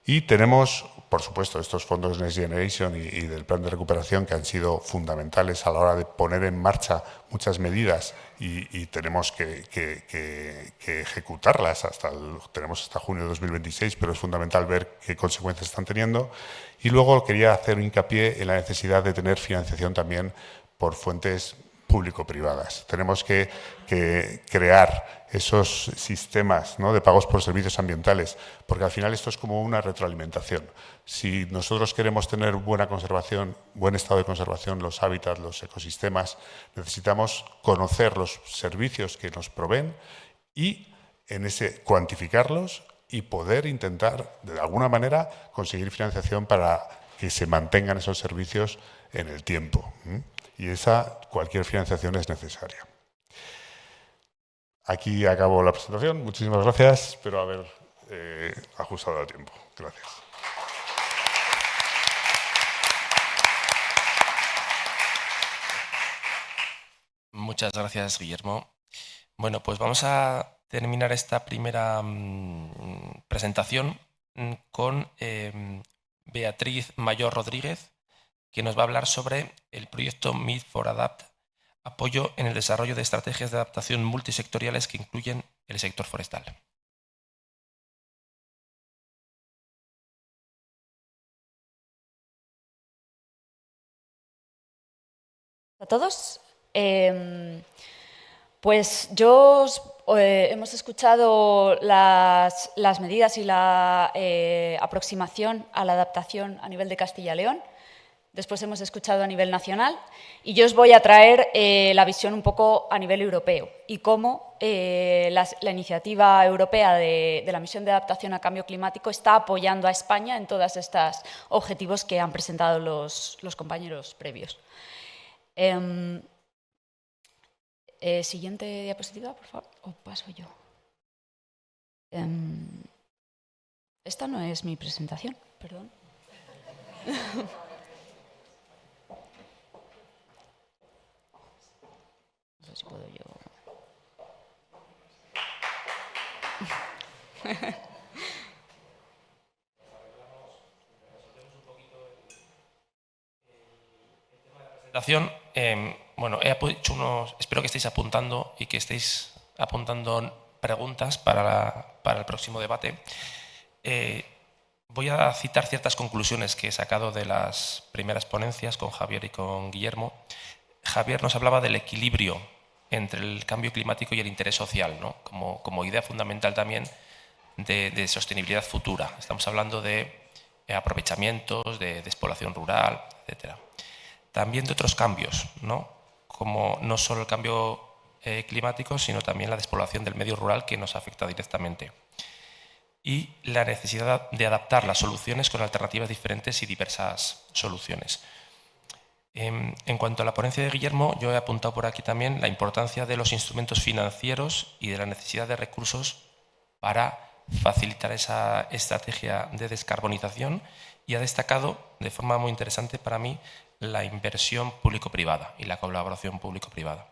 Y tenemos, por supuesto, estos fondos Next Generation y del plan de recuperación que han sido fundamentales a la hora de poner en marcha muchas medidas y tenemos que ejecutarlas. Tenemos hasta junio de 2026, pero es fundamental ver qué consecuencias están teniendo. Y luego quería hacer hincapié en la necesidad de tener financiación también por fuentes público-privadas. Tenemos que crear esos sistemas, ¿no?, de pagos por servicios ambientales, porque al final esto es como una retroalimentación. Si nosotros queremos tener buena conservación, buen estado de conservación, los hábitats, los ecosistemas, necesitamos conocer los servicios que nos proveen y cuantificarlos y poder intentar, de alguna manera, conseguir financiación para que se mantengan esos servicios en el tiempo. Y cualquier financiación es necesaria. Aquí acabo la presentación. Muchísimas gracias. Espero haber ajustado el tiempo. Gracias. Muchas gracias, Guillermo. Bueno, pues vamos a terminar esta primera presentación con Beatriz Mayor Rodríguez, que nos va a hablar sobre el proyecto Meet for Adapt, apoyo en el desarrollo de estrategias de adaptación multisectoriales que incluyen el sector forestal. A todos. Pues hemos escuchado las medidas y la aproximación a la adaptación a nivel de Castilla y León. Después hemos escuchado a nivel nacional y yo os voy a traer la visión un poco a nivel europeo y cómo la iniciativa europea de la Misión de Adaptación al Cambio Climático está apoyando a España en todos estos objetivos que han presentado los compañeros previos. Siguiente diapositiva, por favor. O paso yo. Esta no es mi presentación, perdón. No sé si puedo yo. Presentación. Bueno, he hecho espero que estéis apuntando y que estéis apuntando preguntas para el próximo debate. Voy a citar ciertas conclusiones que he sacado de las primeras ponencias con Javier y con Guillermo. Javier nos hablaba del equilibrio entre el cambio climático y el interés social, ¿no?, como idea fundamental también de sostenibilidad futura. Estamos hablando de aprovechamientos, de despoblación rural, etc. También de otros cambios, ¿no?, como no solo el cambio climático, sino también la despoblación del medio rural que nos afecta directamente. Y la necesidad de adaptar las soluciones con alternativas diferentes y diversas soluciones. En cuanto a la ponencia de Guillermo, yo he apuntado por aquí también la importancia de los instrumentos financieros y de la necesidad de recursos para facilitar esa estrategia de descarbonización, y ha destacado de forma muy interesante para mí la inversión público-privada y la colaboración público-privada.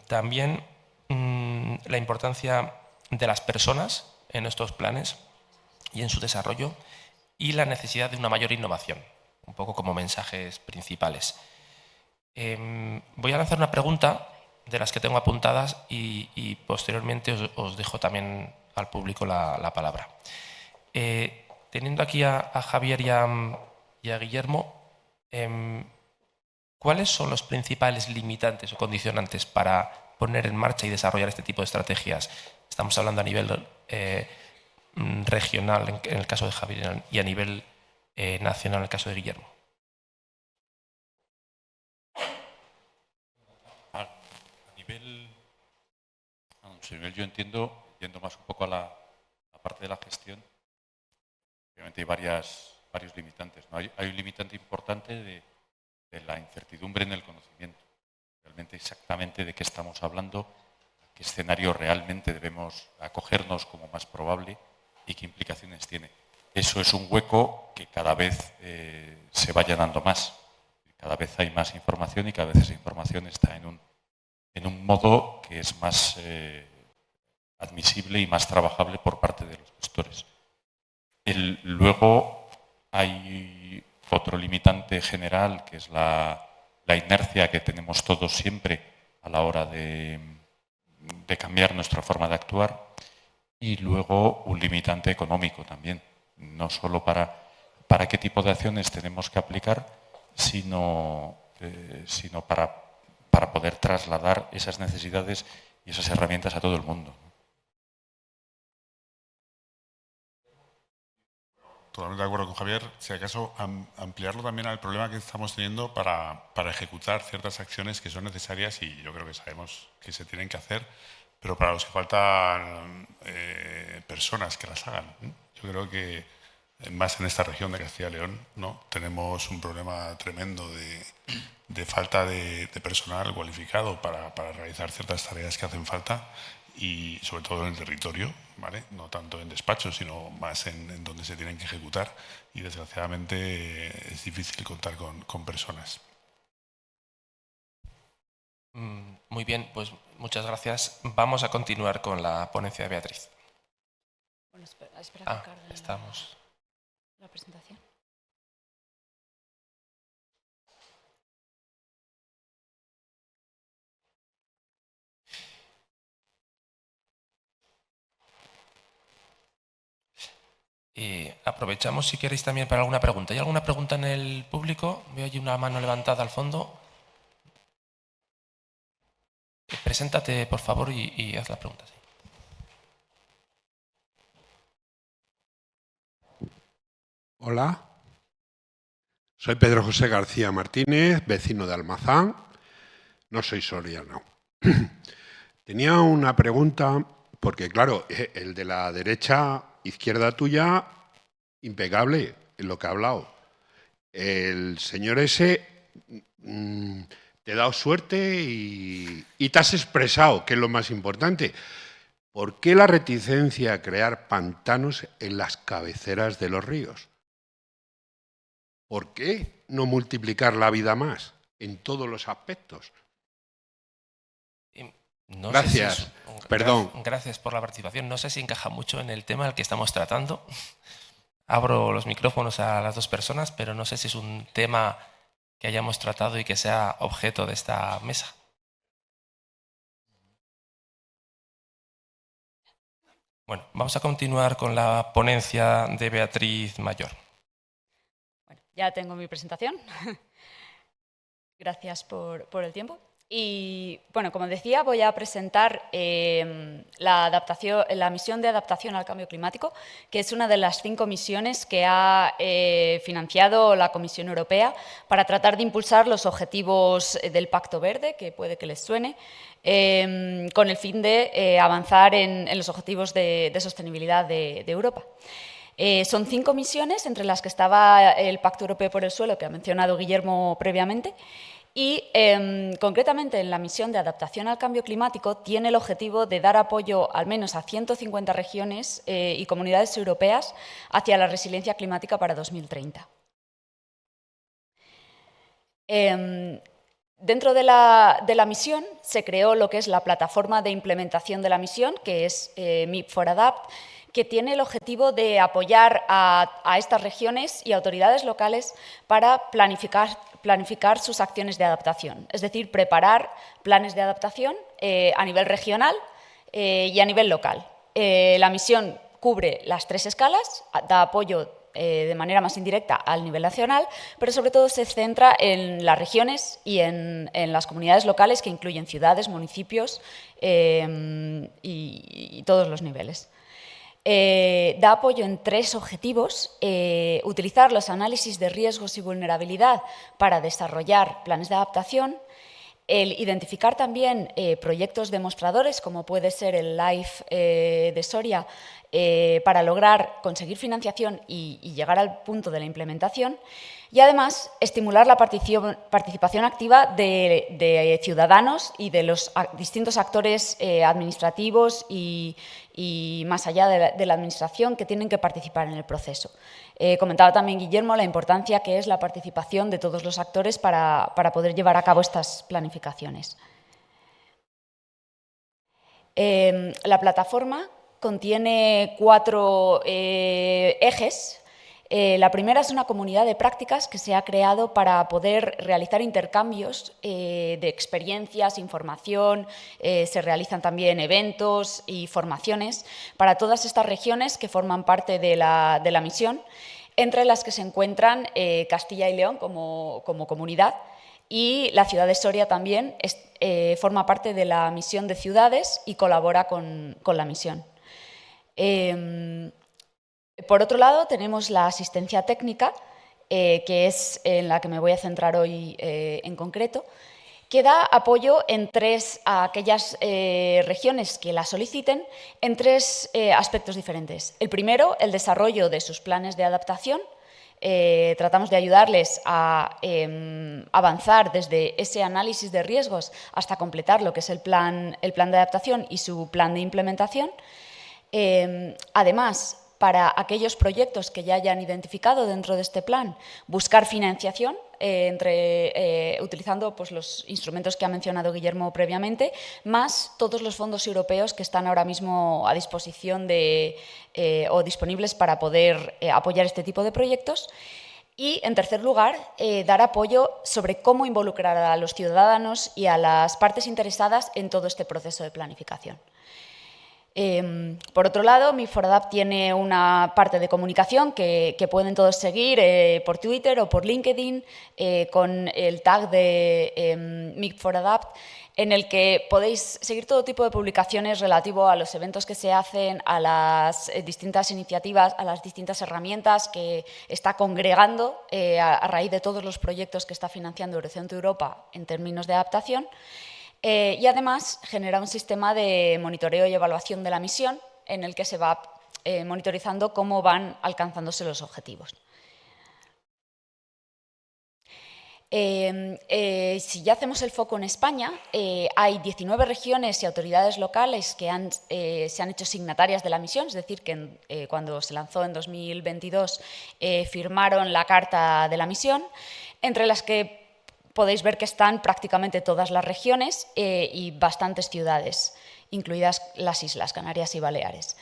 También la importancia de las personas en estos planes y en su desarrollo, y la necesidad de una mayor innovación, un poco como mensajes principales. Voy a lanzar una pregunta de las que tengo apuntadas y posteriormente os dejo también al público la palabra. Teniendo aquí a Javier y a Guillermo, ¿cuáles son los principales limitantes o condicionantes para poner en marcha y desarrollar este tipo de estrategias? Estamos hablando a nivel regional en el caso de Javier y a nivel nacional en el caso de Guillermo. A nivel, yo entiendo, yendo más un poco a la parte de la gestión, obviamente hay varios limitantes, ¿no? Hay un limitante importante de la incertidumbre en el conocimiento, realmente exactamente de qué estamos hablando, a qué escenario realmente debemos acogernos como más probable y qué implicaciones tiene. Eso es un hueco que cada vez se va llenando más. Cada vez hay más información y cada vez esa información está en un modo que es más admisible y más trabajable por parte de los gestores. Luego hay otro limitante general, que es la inercia que tenemos todos siempre a la hora de cambiar nuestra forma de actuar, y luego un limitante económico también, no solo para qué tipo de acciones tenemos que aplicar, sino para poder trasladar esas necesidades y esas herramientas a todo el mundo. Totalmente de acuerdo con Javier. Si acaso ampliarlo también al problema que estamos teniendo para ejecutar ciertas acciones que son necesarias, y yo creo que sabemos que se tienen que hacer, pero para los que faltan personas que las hagan. Yo creo que más en esta región de Castilla y León, ¿no? Tenemos un problema tremendo de falta de personal cualificado para realizar ciertas tareas que hacen falta, y sobre todo en el territorio, ¿vale? No tanto en despachos, sino más en donde se tienen que ejecutar, y desgraciadamente es difícil contar con personas. Muy bien, pues muchas gracias. Vamos a continuar con la ponencia de Beatriz. Bueno, espera que cargue estamos. la presentación. Aprovechamos si queréis también para alguna pregunta. ¿Hay alguna pregunta en el público? Veo allí una mano levantada al fondo. Preséntate, por favor, y haz la pregunta. Sí. Hola, soy Pedro José García Martínez, vecino de Almazán. No soy soriano. Tenía una pregunta, porque claro, el de la derecha, izquierda tuya, impecable en lo que ha hablado. El señor ese te ha dado suerte y te has expresado, que es lo más importante. ¿Por qué la reticencia a crear pantanos en las cabeceras de los ríos? ¿Por qué no multiplicar la vida más en todos los aspectos? No Gracias. Sé si Perdón. Gracias por la participación. No sé si encaja mucho en el tema al que estamos tratando. Abro los micrófonos a las dos personas, pero no sé si es un tema que hayamos tratado y que sea objeto de esta mesa. Bueno, vamos a continuar con la ponencia de Beatriz Mayor. Bueno, ya tengo mi presentación. Gracias por el tiempo. Y bueno, como decía, voy a presentar la misión de adaptación al cambio climático, que es una de las 5 misiones que ha financiado la Comisión Europea para tratar de impulsar los objetivos del Pacto Verde, que puede que les suene, con el fin de avanzar en los objetivos de sostenibilidad de Europa. Son 5 misiones, entre las que estaba el Pacto Europeo por el Suelo, que ha mencionado Guillermo previamente, y concretamente en la misión de adaptación al cambio climático tiene el objetivo de dar apoyo al menos a 150 regiones y comunidades europeas hacia la resiliencia climática para 2030. Dentro de la misión se creó lo que es la plataforma de implementación de la misión, que es MIP4ADAPT, que tiene el objetivo de apoyar a estas regiones y autoridades locales para planificar sus acciones de adaptación, es decir, preparar planes de adaptación a nivel regional y a nivel local. La misión cubre las 3 escalas, da apoyo de manera más indirecta al nivel nacional, pero sobre todo se centra en las regiones y en las comunidades locales, que incluyen ciudades, municipios y todos los niveles. Da apoyo en 3 objetivos: utilizar los análisis de riesgos y vulnerabilidad para desarrollar planes de adaptación, el identificar también proyectos demostradores, como puede ser el LIFE de Soria, para lograr conseguir financiación y llegar al punto de la implementación, y además estimular la participación activa de ciudadanos y de los distintos actores administrativos y más allá de la administración que tienen que participar en el proceso. Comentaba también Guillermo la importancia que es la participación de todos los actores para poder llevar a cabo estas planificaciones. La plataforma contiene 4 ejes. La primera es una comunidad de prácticas que se ha creado para poder realizar intercambios de experiencias, información. Se realizan también eventos y formaciones para todas estas regiones que forman parte de la misión, entre las que se encuentran Castilla y León como comunidad, y la ciudad de Soria también forma parte de la misión de ciudades y colabora con la misión. Por otro lado, tenemos la asistencia técnica, que es en la que me voy a centrar hoy en concreto, que da apoyo a aquellas regiones que la soliciten en 3 aspectos diferentes. El primero, el desarrollo de sus planes de adaptación. Tratamos de ayudarles a avanzar desde ese análisis de riesgos hasta completar lo que es el plan de adaptación y su plan de implementación. Además, para aquellos proyectos que ya hayan identificado dentro de este plan, buscar financiación utilizando pues, los instrumentos que ha mencionado Guillermo previamente, más todos los fondos europeos que están ahora mismo a disposición o disponibles para poder apoyar este tipo de proyectos. Y, en tercer lugar, dar apoyo sobre cómo involucrar a los ciudadanos y a las partes interesadas en todo este proceso de planificación. Por otro lado, MIP4ADAPT tiene una parte de comunicación que pueden todos seguir por Twitter o por LinkedIn con el tag de MIP4ADAPT, en el que podéis seguir todo tipo de publicaciones relativo a los eventos que se hacen, a las distintas iniciativas, a las distintas herramientas que está congregando a raíz de todos los proyectos que está financiando Horizonte Europa en términos de adaptación. Y además genera un sistema de monitoreo y evaluación de la misión en el que se va monitorizando cómo van alcanzándose los objetivos. Si ya hacemos el foco en España, hay 19 regiones y autoridades locales que se han hecho signatarias de la misión, es decir, que cuando se lanzó en 2022 firmaron la Carta de la Misión, entre las que podéis ver que están prácticamente todas las regiones y bastantes ciudades, incluidas las Islas Canarias y Baleares.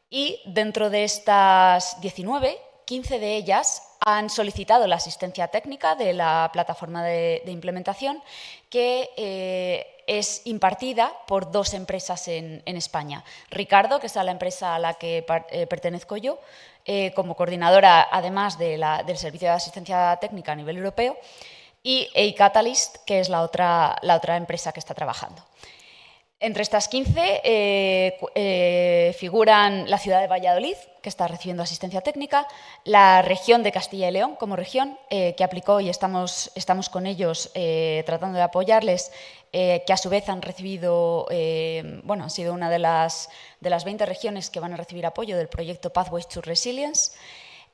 Y dentro de estas 19, 15 de ellas han solicitado la asistencia técnica de la plataforma de implementación, que es impartida por 2 empresas en España. Ricardo, que es la empresa a la que pertenezco yo, como coordinadora, además del Servicio de Asistencia Técnica a nivel europeo, y eCatalyst, que es la otra empresa que está trabajando. Entre estas 15 figuran la ciudad de Valladolid, que está recibiendo asistencia técnica, la región de Castilla y León como región, que aplicó y estamos con ellos tratando de apoyarles, que a su vez han recibido, han sido una de las 20 regiones que van a recibir apoyo del proyecto Pathways to Resilience.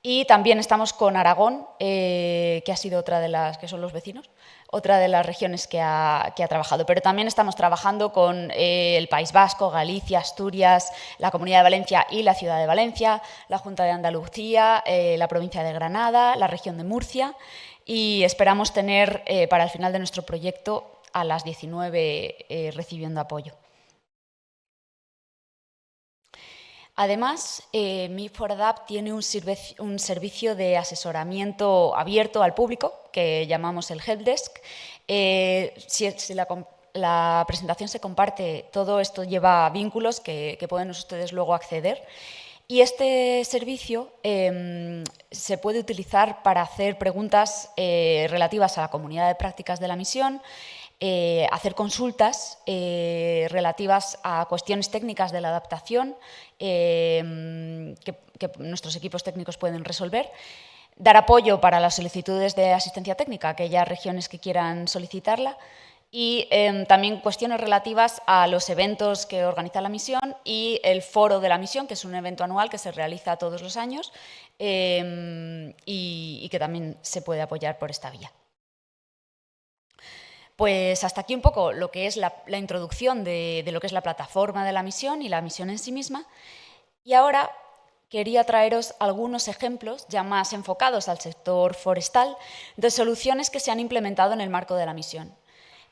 Y también estamos con Aragón, que ha sido otra de las, que son los vecinos, otra de las regiones que ha trabajado. Pero también estamos trabajando con el País Vasco, Galicia, Asturias, la Comunidad de Valencia y la Ciudad de Valencia, la Junta de Andalucía, la provincia de Granada, la región de Murcia, y esperamos tener para el final de nuestro proyecto a las 19 recibiendo apoyo. Además, Me4Adapt tiene un servicio de asesoramiento abierto al público, que llamamos el Helpdesk. Si la presentación se comparte, todo esto lleva vínculos que pueden ustedes luego acceder. Y este servicio se puede utilizar para hacer preguntas relativas a la comunidad de prácticas de la misión, hacer consultas relativas a cuestiones técnicas de la adaptación que nuestros equipos técnicos pueden resolver, dar apoyo para las solicitudes de asistencia técnica a aquellas regiones que quieran solicitarla y también cuestiones relativas a los eventos que organiza la misión y el foro de la misión, que es un evento anual que se realiza todos los años y que también se puede apoyar por esta vía. Pues hasta aquí un poco lo que es la introducción de lo que es la plataforma de la misión y la misión en sí misma. Y ahora quería traeros algunos ejemplos ya más enfocados al sector forestal de soluciones que se han implementado en el marco de la misión.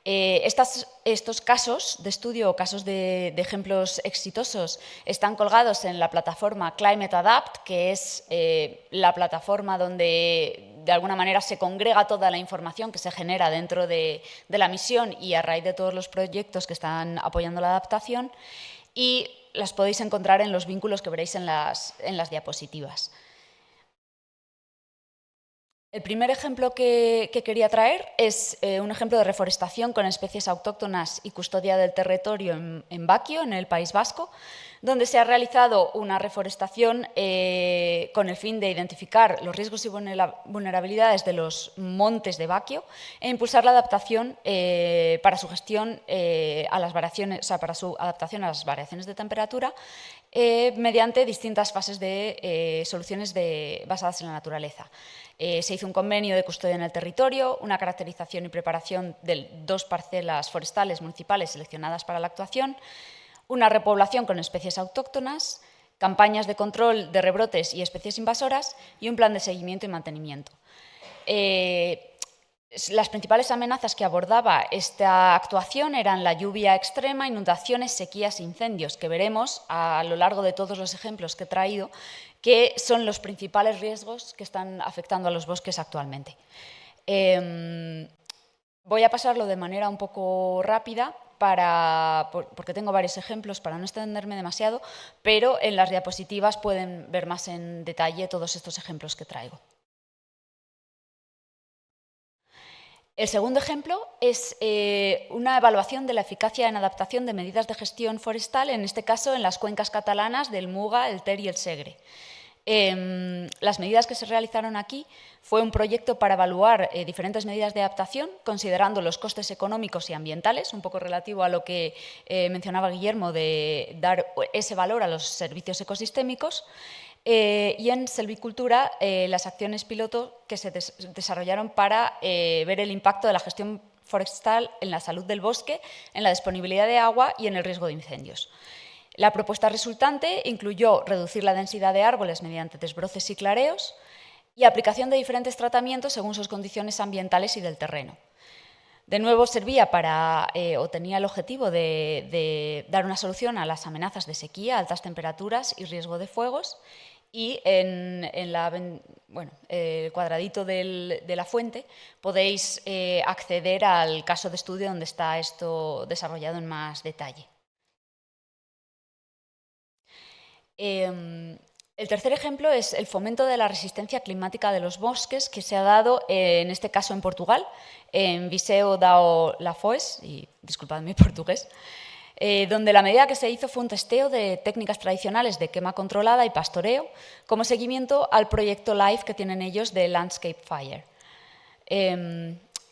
Estos casos de estudio o casos de ejemplos exitosos están colgados en la plataforma Climate Adapt, que es la plataforma donde de alguna manera se congrega toda la información que se genera dentro de la misión y a raíz de todos los proyectos que están apoyando la adaptación, y las podéis encontrar en los vínculos que veréis en las diapositivas. El primer ejemplo que quería traer es un ejemplo de reforestación con especies autóctonas y custodia del territorio en Baquio, en el País Vasco, donde se ha realizado una reforestación con el fin de identificar los riesgos y vulnerabilidades de los montes de Baquio e impulsar la adaptación para su gestión a las variaciones, para su adaptación a las variaciones de temperatura mediante distintas fases de soluciones basadas en la naturaleza. Se hizo un convenio de custodia en el territorio, una caracterización y preparación de 2 parcelas forestales municipales seleccionadas para la actuación, una repoblación con especies autóctonas, campañas de control de rebrotes y especies invasoras y un plan de seguimiento y mantenimiento. Las principales amenazas que abordaba esta actuación eran la lluvia extrema, inundaciones, sequías e incendios, que veremos a lo largo de todos los ejemplos que he traído, que son los principales riesgos que están afectando a los bosques actualmente. Voy a pasarlo de manera un poco rápida porque tengo varios ejemplos para no extenderme demasiado, pero en las diapositivas pueden ver más en detalle todos estos ejemplos que traigo. El segundo ejemplo es una evaluación de la eficacia en adaptación de medidas de gestión forestal, en este caso en las cuencas catalanas del Muga, el Ter y el Segre. Las medidas que se realizaron aquí fue un proyecto para evaluar diferentes medidas de adaptación, considerando los costes económicos y ambientales, un poco relativo a lo que mencionaba Guillermo de dar ese valor a los servicios ecosistémicos. Y en selvicultura, las acciones piloto que se desarrollaron para ver el impacto de la gestión forestal en la salud del bosque, en la disponibilidad de agua y en el riesgo de incendios. La propuesta resultante incluyó reducir la densidad de árboles mediante desbroces y clareos y aplicación de diferentes tratamientos según sus condiciones ambientales y del terreno. De nuevo, servía o tenía el objetivo de dar una solución a las amenazas de sequía, altas temperaturas y riesgo de fuegos. Y en el cuadradito de la fuente podéis acceder al caso de estudio donde está esto desarrollado en más detalle. El tercer ejemplo es el fomento de la resistencia climática de los bosques, que se ha dado, en este caso en Portugal, en Viseu das Lafoes, y disculpadme mi portugués. donde la medida que se hizo fue un testeo de técnicas tradicionales de quema controlada y pastoreo como seguimiento al proyecto LIFE que tienen ellos de Landscape Fire.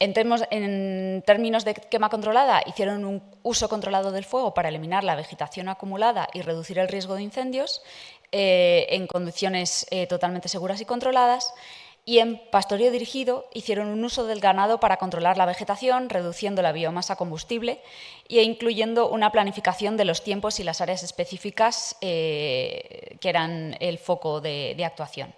En términos de quema controlada, hicieron un uso controlado del fuego para eliminar la vegetación acumulada y reducir el riesgo de incendios en condiciones totalmente seguras y controladas. Y en pastoreo dirigido hicieron un uso del ganado para controlar la vegetación, reduciendo la biomasa combustible e incluyendo una planificación de los tiempos y las áreas específicas que eran el foco de actuación.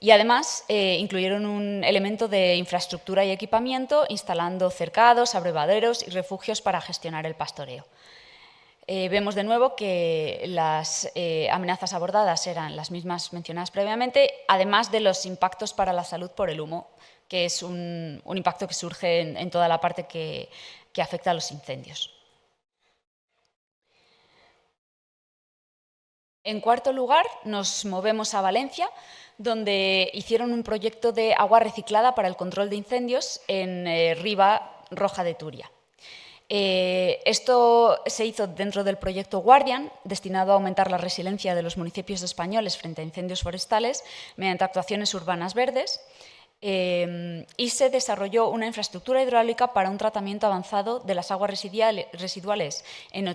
Y además incluyeron un elemento de infraestructura y equipamiento, instalando cercados, abrevaderos y refugios para gestionar el pastoreo. Vemos de nuevo que las amenazas abordadas eran las mismas mencionadas previamente, además de los impactos para la salud por el humo, que es un impacto que surge en toda la parte que afecta a los incendios. En cuarto lugar, nos movemos a Valencia, donde hicieron un proyecto de agua reciclada para el control de incendios en Riba Roja de Turia. Esto se hizo dentro del proyecto Guardian, destinado a aumentar la resiliencia de los municipios españoles frente a incendios forestales mediante actuaciones urbanas verdes, y se desarrolló una infraestructura hidráulica para un tratamiento avanzado de las aguas residuales en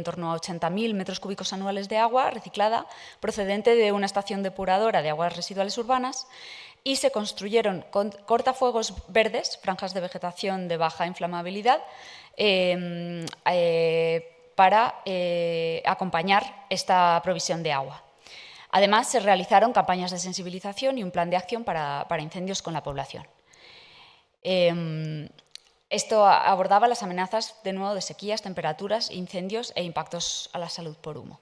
torno a 80.000 metros cúbicos anuales de agua reciclada procedente de una estación depuradora de aguas residuales urbanas, y se construyeron cortafuegos verdes, franjas de vegetación de baja inflamabilidad, para acompañar esta provisión de agua. Además, se realizaron campañas de sensibilización y un plan de acción para incendios con la población. Esto abordaba las amenazas, de nuevo, de sequías, temperaturas, incendios e impactos a la salud por humo.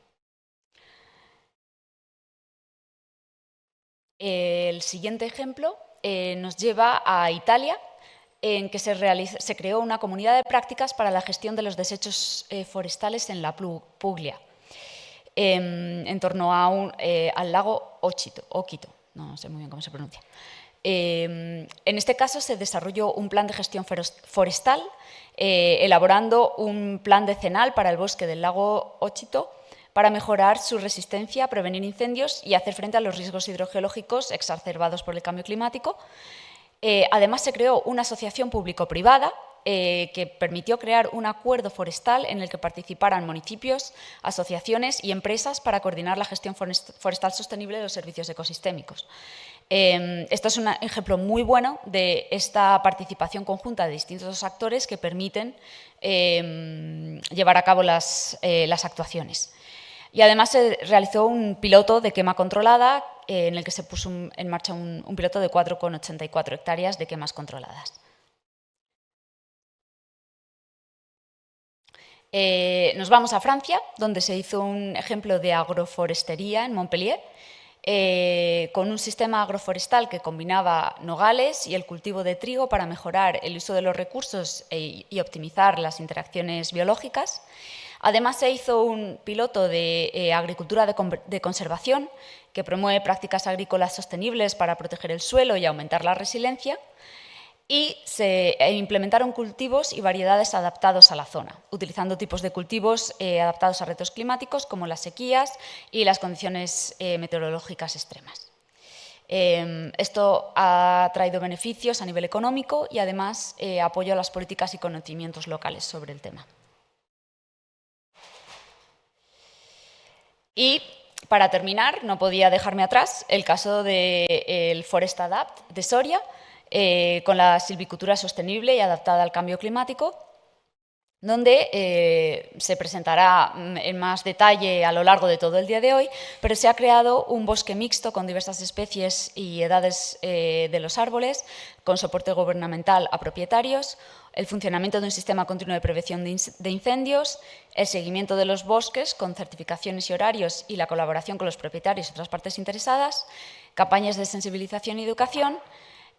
El siguiente ejemplo nos lleva a Italia, en que se creó una comunidad de prácticas para la gestión de los desechos forestales en la Puglia, en torno al lago Ochito, no sé muy bien cómo se pronuncia. En este caso se desarrolló un plan de gestión forestal, elaborando un plan decenal para el bosque del lago Ochito para mejorar su resistencia, prevenir incendios y hacer frente a los riesgos hidrogeológicos exacerbados por el cambio climático. Además, se creó una asociación público-privada que permitió crear un acuerdo forestal en el que participaran municipios, asociaciones y empresas para coordinar la gestión forestal sostenible de los servicios ecosistémicos. Esto es un ejemplo muy bueno de esta participación conjunta de distintos actores que permiten llevar a cabo las actuaciones. Y además se realizó un piloto de quema controlada en el que se puso en marcha un piloto de 4,84 hectáreas de quemas controladas. Nos vamos a Francia, donde se hizo un ejemplo de agroforestería en Montpellier, con un sistema agroforestal que combinaba nogales y el cultivo de trigo para mejorar el uso de los recursos y optimizar las interacciones biológicas. Además, se hizo un piloto de agricultura de conservación que promueve prácticas agrícolas sostenibles para proteger el suelo y aumentar la resiliencia, y se implementaron cultivos y variedades adaptados a la zona, utilizando tipos de cultivos adaptados a retos climáticos como las sequías y las condiciones meteorológicas extremas. Esto ha traído beneficios a nivel económico y además apoyo a las políticas y conocimientos locales sobre el tema. Y para terminar, no podía dejarme atrás el caso del Forest Adapt de Soria, con la silvicultura sostenible y adaptada al cambio climático, donde se presentará en más detalle a lo largo de todo el día de hoy, pero se ha creado un bosque mixto con diversas especies y edades de los árboles, con soporte gubernamental a propietarios, el funcionamiento de un sistema continuo de prevención de incendios, el seguimiento de los bosques con certificaciones y horarios y la colaboración con los propietarios y otras partes interesadas, campañas de sensibilización y educación,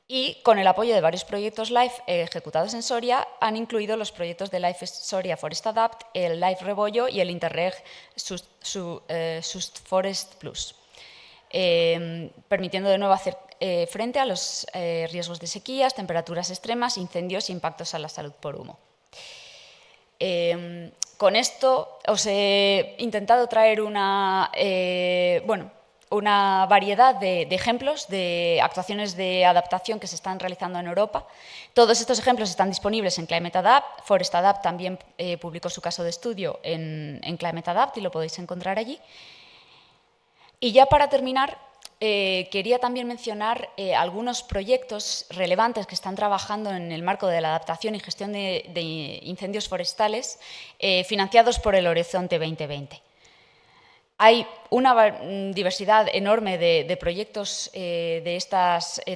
y con el apoyo de varios proyectos LIFE ejecutados en Soria, han incluido los proyectos de LIFE Soria Forest Adapt, el LIFE Rebollo y el Interreg Sust Forest Plus, permitiendo de nuevo hacer frente a los riesgos de sequías, temperaturas extremas, incendios e impactos a la salud por humo. Con esto os he intentado traer una variedad de ejemplos de actuaciones de adaptación que se están realizando en Europa. Todos estos ejemplos están disponibles en Climate Adapt. Forest Adapt también publicó su caso de estudio en Climate Adapt y lo podéis encontrar allí. Y ya para terminar, quería también mencionar algunos proyectos relevantes que están trabajando en el marco de la adaptación y gestión de incendios forestales financiados por el Horizonte 2020. Hay una diversidad enorme de proyectos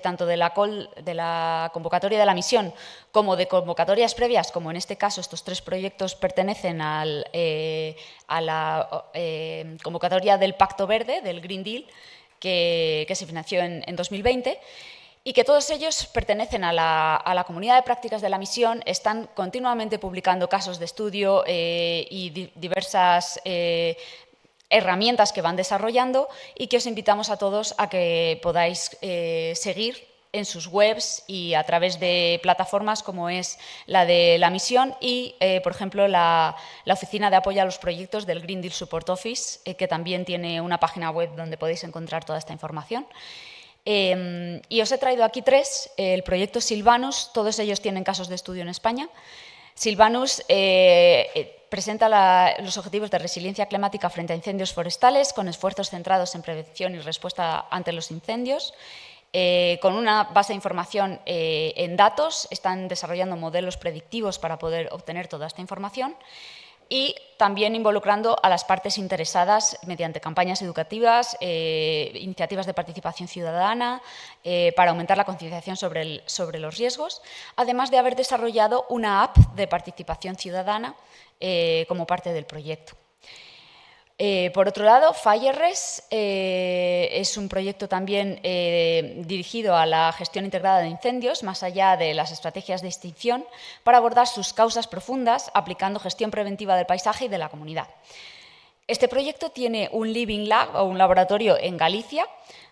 tanto de la convocatoria de la misión como de convocatorias previas, como en este caso estos 3 proyectos pertenecen a la convocatoria del Pacto Verde, del Green Deal, que se financió en 2020, y que todos ellos pertenecen a la comunidad de prácticas de la misión, están continuamente publicando casos de estudio y diversas herramientas que van desarrollando y que os invitamos a todos a que podáis seguir en sus webs y a través de plataformas como es la de la misión y, por ejemplo, la Oficina de Apoyo a los Proyectos del Green Deal Support Office, que también tiene una página web donde podéis encontrar toda esta información. Y os he traído aquí 3, el proyecto Silvanus, todos ellos tienen casos de estudio en España. Silvanus presenta los objetivos de resiliencia climática frente a incendios forestales con esfuerzos centrados en prevención y respuesta ante los incendios. Con una base de información en datos, están desarrollando modelos predictivos para poder obtener toda esta información y también involucrando a las partes interesadas mediante campañas educativas, iniciativas de participación ciudadana para aumentar la concienciación sobre los riesgos, además de haber desarrollado una app de participación ciudadana como parte del proyecto. Por otro lado, FireRes es un proyecto también dirigido a la gestión integrada de incendios, más allá de las estrategias de extinción, para abordar sus causas profundas, aplicando gestión preventiva del paisaje y de la comunidad. Este proyecto tiene un Living Lab o un laboratorio en Galicia,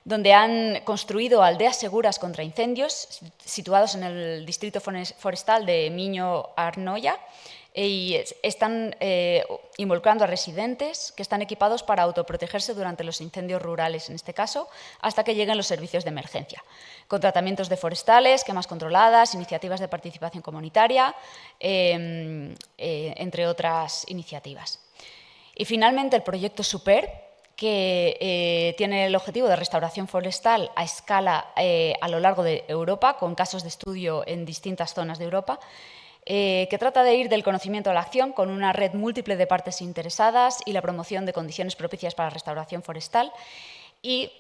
donde han construido aldeas seguras contra incendios, situados en el distrito forestal de Miño Arnoia, y están involucrando a residentes que están equipados para autoprotegerse durante los incendios rurales, en este caso, hasta que lleguen los servicios de emergencia, con tratamientos de forestales, quemas controladas, iniciativas de participación comunitaria, entre otras iniciativas. Y finalmente el proyecto SUPER, que tiene el objetivo de restauración forestal a escala a lo largo de Europa, con casos de estudio en distintas zonas de Europa, que trata de ir del conocimiento a la acción con una red múltiple de partes interesadas y la promoción de condiciones propicias para la restauración forestal. Y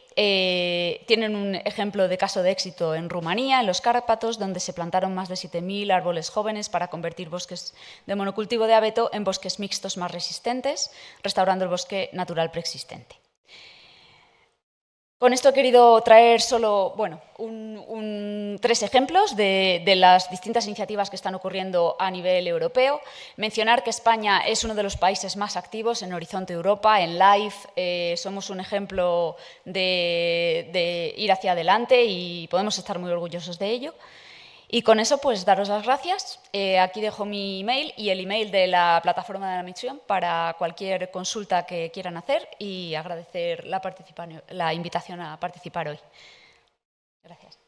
tienen un ejemplo de caso de éxito en Rumanía, en los Cárpatos, donde se plantaron más de 7.000 árboles jóvenes para convertir bosques de monocultivo de abeto en bosques mixtos más resistentes, restaurando el bosque natural preexistente. Con esto he querido traer solo 3 ejemplos de las distintas iniciativas que están ocurriendo a nivel europeo. Mencionar que España es uno de los países más activos en Horizonte Europa, en LIFE. Somos un ejemplo de ir hacia adelante y podemos estar muy orgullosos de ello. Y con eso, pues, daros las gracias. Aquí dejo mi email y el email de la plataforma de la misión para cualquier consulta que quieran hacer y agradecer la invitación a participar hoy. Gracias.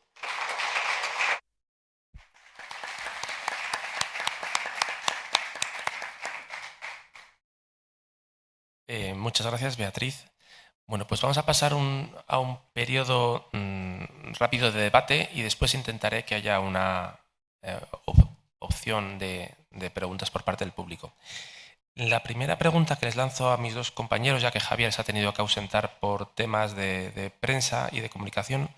Muchas gracias, Beatriz. Bueno, pues vamos a pasar a un periodo rápido de debate y después intentaré que haya una opción de preguntas por parte del público. La primera pregunta que les lanzo a mis 2 compañeros, ya que Javier se ha tenido que ausentar por temas de prensa y de comunicación,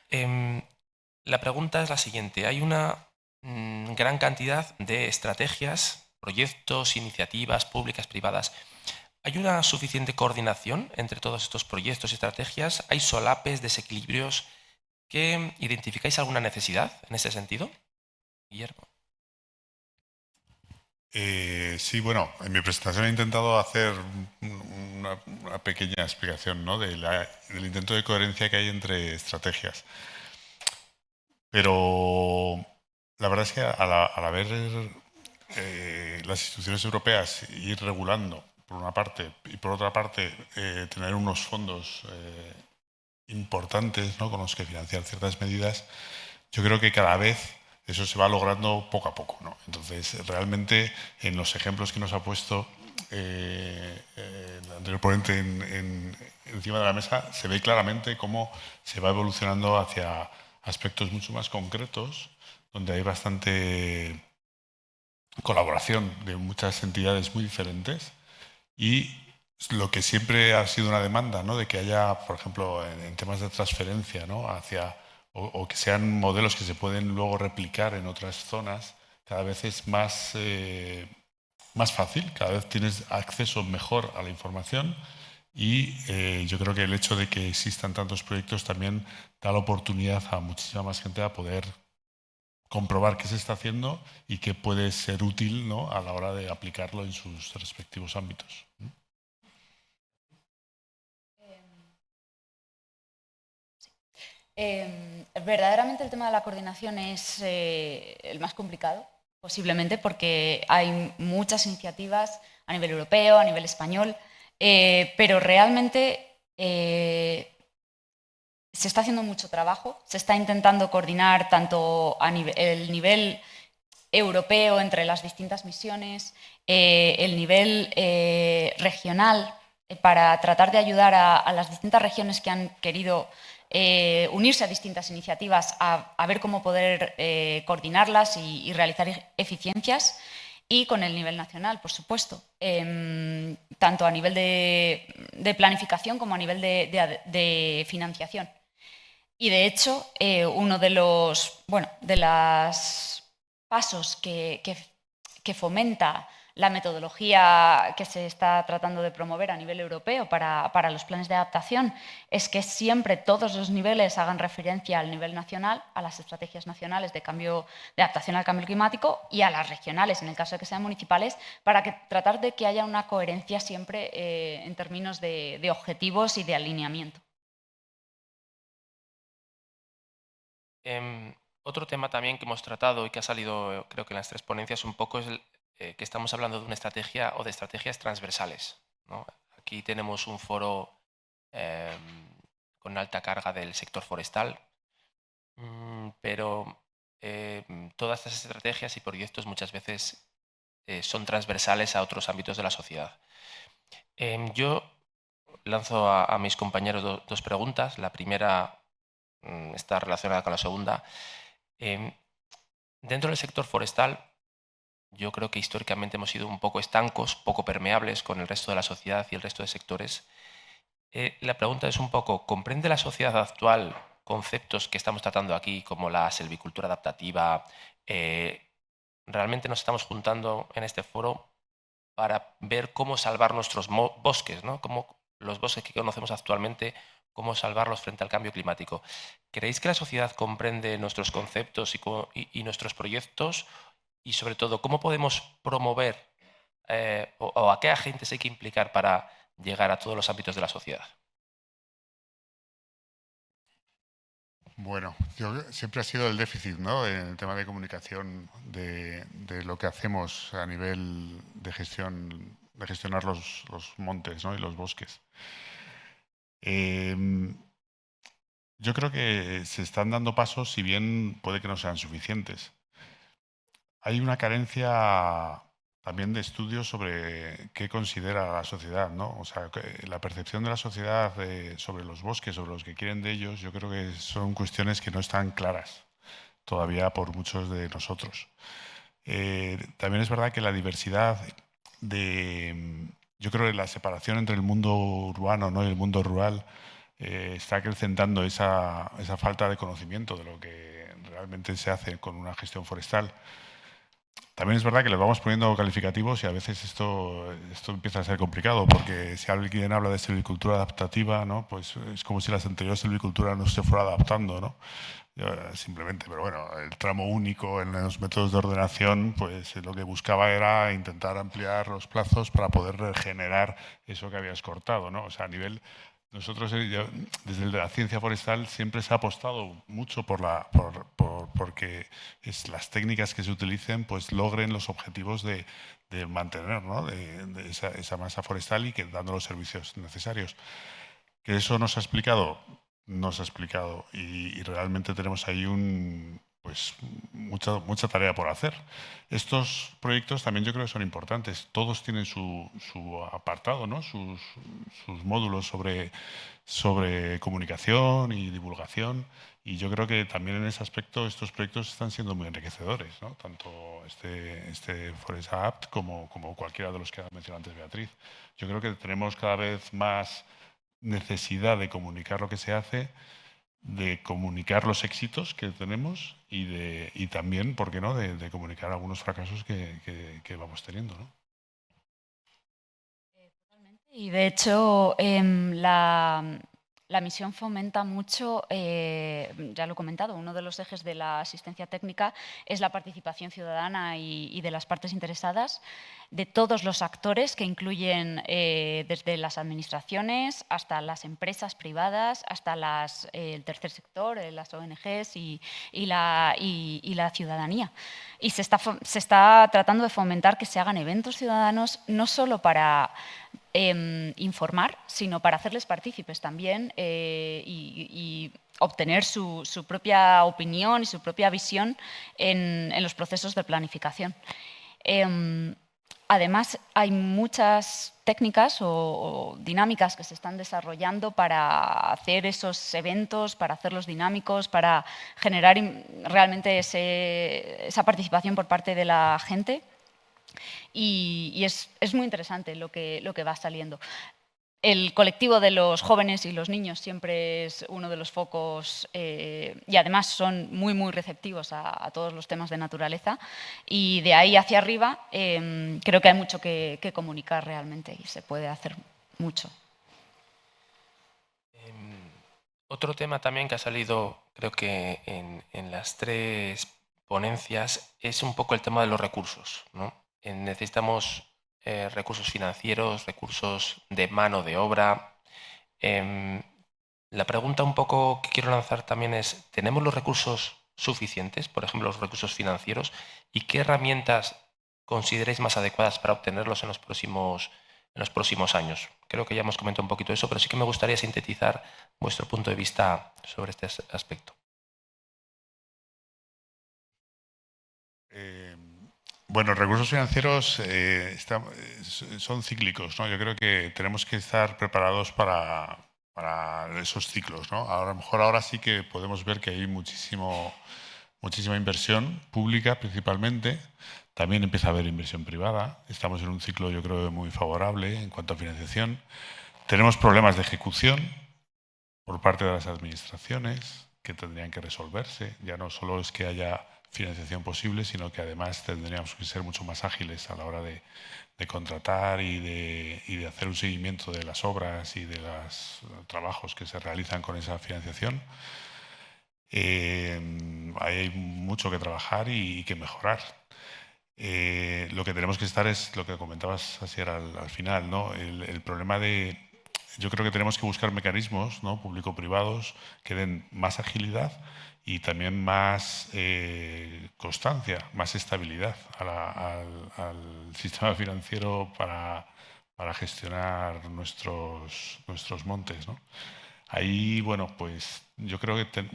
la pregunta es la siguiente. Hay una gran cantidad de estrategias, proyectos, iniciativas públicas, privadas. ¿Hay una suficiente coordinación entre todos estos proyectos y estrategias? ¿Hay solapes, desequilibrios? ¿Que identificáis alguna necesidad en ese sentido? Guillermo. Sí, bueno, en mi presentación he intentado hacer una pequeña explicación, ¿no?, del intento de coherencia que hay entre estrategias. Pero la verdad es que al haber las instituciones europeas ir regulando, por una parte, y por otra parte, tener unos fondos importantes, ¿no?, con los que financiar ciertas medidas, yo creo que cada vez eso se va logrando poco a poco, ¿no? Entonces, realmente, en los ejemplos que nos ha puesto el anterior ponente encima de la mesa, se ve claramente cómo se va evolucionando hacia aspectos mucho más concretos, donde hay bastante colaboración de muchas entidades muy diferentes, y lo que siempre ha sido una demanda, ¿no?, de que haya, por ejemplo, en temas de transferencia, ¿no?, hacia, o que sean modelos que se pueden luego replicar en otras zonas, cada vez es más fácil, cada vez tienes acceso mejor a la información, y yo creo que el hecho de que existan tantos proyectos también da la oportunidad a muchísima más gente a poder comprobar qué se está haciendo y qué puede ser útil, ¿no?, a la hora de aplicarlo en sus respectivos ámbitos. Verdaderamente el tema de la coordinación es el más complicado, posiblemente, porque hay muchas iniciativas a nivel europeo, a nivel español, pero realmente se está haciendo mucho trabajo, se está intentando coordinar tanto a el nivel europeo entre las distintas misiones, el nivel regional, para tratar de ayudar a las distintas regiones que han querido unirse a distintas iniciativas a ver cómo poder coordinarlas y realizar eficiencias, y con el nivel nacional, por supuesto, tanto a nivel de planificación como a nivel de financiación. Y de hecho, uno de los pasos que fomenta la metodología que se está tratando de promover a nivel europeo para los planes de adaptación es que siempre todos los niveles hagan referencia al nivel nacional, a las estrategias nacionales de adaptación al cambio climático, y a las regionales, en el caso de que sean municipales, para tratar de que haya una coherencia siempre en términos de objetivos y de alineamiento. Otro tema también que hemos tratado y que ha salido, creo que en las 3 ponencias un poco, es que estamos hablando de una estrategia o de estrategias transversales, ¿no? Aquí tenemos un foro con alta carga del sector forestal, pero todas estas estrategias y proyectos muchas veces son transversales a otros ámbitos de la sociedad. Yo lanzo a mis compañeros 2 preguntas. La primera está relacionada con la segunda. Dentro del sector forestal, yo creo que históricamente hemos sido un poco estancos, poco permeables con el resto de la sociedad y el resto de sectores. La pregunta es un poco, ¿comprende la sociedad actual conceptos que estamos tratando aquí, como la silvicultura adaptativa? Realmente nos estamos juntando en este foro para ver cómo salvar nuestros bosques, ¿no? Cómo los bosques que conocemos actualmente, cómo salvarlos frente al cambio climático. ¿Creéis que la sociedad comprende nuestros conceptos y nuestros proyectos? Y sobre todo, ¿cómo podemos promover o a qué agentes hay que implicar para llegar a todos los ámbitos de la sociedad? Bueno, siempre ha sido el déficit, ¿no?, en el tema de comunicación de lo que hacemos a nivel de gestionar los montes, ¿no?, y los bosques. Yo creo que se están dando pasos, si bien puede que no sean suficientes. Hay una carencia también de estudios sobre qué considera la sociedad, ¿no? O sea, la percepción de la sociedad sobre los bosques, sobre los que quieren de ellos, yo creo que son cuestiones que no están claras todavía por muchos de nosotros. También es verdad que la diversidad yo creo que la separación entre el mundo urbano, ¿no?, y el mundo rural está acrecentando esa falta de conocimiento de lo que realmente se hace con una gestión forestal. También es verdad que le vamos poniendo calificativos y a veces esto empieza a ser complicado, porque si alguien habla de silvicultura adaptativa, ¿no?, pues es como si la anterior silvicultura no se fuera adaptando, ¿no? Simplemente, pero bueno, el tramo único en los métodos de ordenación, pues lo que buscaba era intentar ampliar los plazos para poder regenerar eso que habías cortado, ¿no? O sea, a nivel nosotros desde la ciencia forestal siempre se ha apostado mucho porque las técnicas que se utilicen pues logren los objetivos de mantener, ¿no? de esa masa forestal y que dando los servicios necesarios. ¿Que eso nos ha explicado? Nos ha explicado y realmente tenemos ahí pues mucha tarea por hacer. Estos proyectos también yo creo que son importantes. Todos tienen su apartado, ¿no? sus módulos sobre comunicación y divulgación. Y yo creo que también en ese aspecto estos proyectos están siendo muy enriquecedores, ¿no? Tanto este Forest Apt como cualquiera de los que ha mencionado antes Beatriz. Yo creo que tenemos cada vez más necesidad de comunicar lo que se hace, de comunicar los éxitos que tenemos y también, ¿por qué no?, de comunicar algunos fracasos que vamos teniendo, ¿no? Y de hecho, la misión fomenta mucho, ya lo he comentado, uno de los ejes de la asistencia técnica es la participación ciudadana y de las partes interesadas, de todos los actores que incluyen desde las administraciones hasta las empresas privadas, hasta el tercer sector, las ONGs y la ciudadanía. Y se está tratando de fomentar que se hagan eventos ciudadanos no solo para informar, sino para hacerles partícipes también y obtener su propia opinión y su propia visión en los procesos de planificación. Además, hay muchas técnicas o dinámicas que se están desarrollando para hacer esos eventos, para hacerlos dinámicos, para generar realmente esa participación por parte de la gente. Y es muy interesante lo que va saliendo. El colectivo de los jóvenes y los niños siempre es uno de los focos y además son muy, muy receptivos a todos los temas de naturaleza y de ahí hacia arriba creo que hay mucho que comunicar realmente y se puede hacer mucho. Otro tema también que ha salido, creo que en las tres ponencias, es un poco el tema de los recursos, ¿no? Necesitamos recursos financieros, recursos de mano de obra. La pregunta un poco que quiero lanzar también es, ¿tenemos los recursos suficientes, por ejemplo, los recursos financieros? ¿Y qué herramientas consideráis más adecuadas para obtenerlos en los próximos años? Creo que ya hemos comentado un poquito eso, pero sí que me gustaría sintetizar vuestro punto de vista sobre este aspecto. Bueno, recursos financieros son cíclicos, ¿no? Yo creo que tenemos que estar preparados para esos ciclos, ¿no? A lo mejor ahora sí que podemos ver que hay muchísima inversión pública principalmente. También empieza a haber inversión privada. Estamos en un ciclo, yo creo, muy favorable en cuanto a financiación. Tenemos problemas de ejecución por parte de las administraciones que tendrían que resolverse. Ya no solo es que haya financiación posible, sino que además tendríamos que ser mucho más ágiles a la hora de contratar y de hacer un seguimiento de las obras y de los trabajos que se realizan con esa financiación. Hay mucho que trabajar y que mejorar. Lo que tenemos que estar es lo que comentabas así al final, ¿no? El problema yo creo que tenemos que buscar mecanismos, ¿no?, público-privados que den más agilidad y también más constancia, más estabilidad al sistema financiero para gestionar nuestros montes, ¿no? Ahí, bueno, pues yo creo que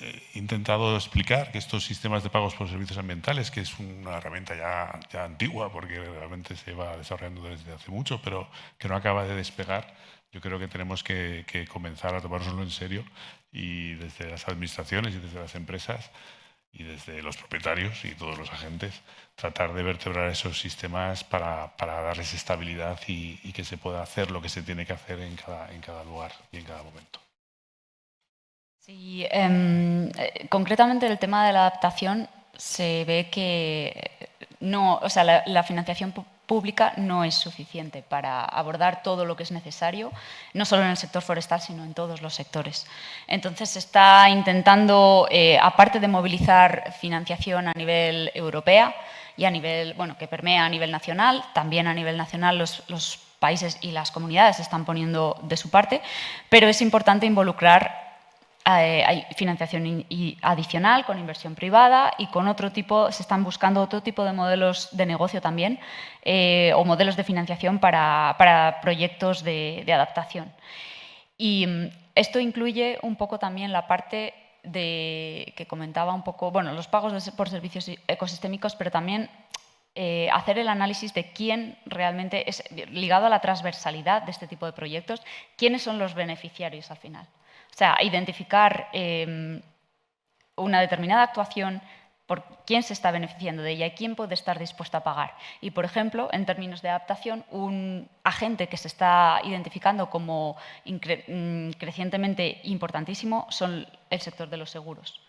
he intentado explicar que estos sistemas de pagos por servicios ambientales, que es una herramienta ya antigua, porque realmente se va desarrollando desde hace mucho, pero que no acaba de despegar, yo creo que tenemos que comenzar a tomárnoslo en serio y desde las administraciones y desde las empresas y desde los propietarios y todos los agentes, tratar de vertebrar esos sistemas para darles estabilidad y que se pueda hacer lo que se tiene que hacer en cada lugar y en cada momento. Sí, concretamente el tema de la adaptación se ve que no, o sea, la financiación pública no es suficiente para abordar todo lo que es necesario, no solo en el sector forestal, sino en todos los sectores. Entonces se está intentando, aparte de movilizar financiación a nivel europea y a nivel, bueno, que permea a nivel nacional, también a nivel nacional los países y las comunidades están poniendo de su parte, pero es importante involucrar hay financiación adicional con inversión privada y con otro tipo, se están buscando otro tipo de modelos de negocio también o modelos de financiación para proyectos de adaptación. Y esto incluye un poco también la parte que comentaba un poco, bueno, los pagos por servicios ecosistémicos, pero también hacer el análisis de quién realmente es ligado a la transversalidad de este tipo de proyectos, quiénes son los beneficiarios al final. O sea, identificar una determinada actuación, por quién se está beneficiando de ella y quién puede estar dispuesto a pagar. Y, por ejemplo, en términos de adaptación, un agente que se está identificando como crecientemente importantísimo son el sector de los seguros.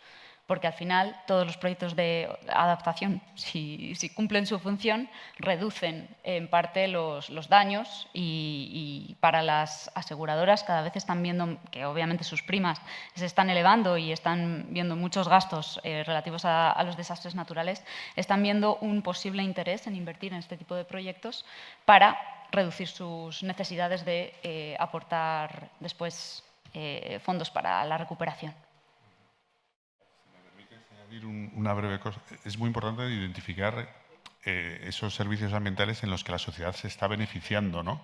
Porque al final todos los proyectos de adaptación, si cumplen su función, reducen en parte los daños y para las aseguradoras cada vez están viendo que obviamente sus primas se están elevando y están viendo muchos gastos relativos a los desastres naturales, están viendo un posible interés en invertir en este tipo de proyectos para reducir sus necesidades de aportar después fondos para la recuperación. Una breve cosa. Es muy importante identificar esos servicios ambientales en los que la sociedad se está beneficiando, ¿no?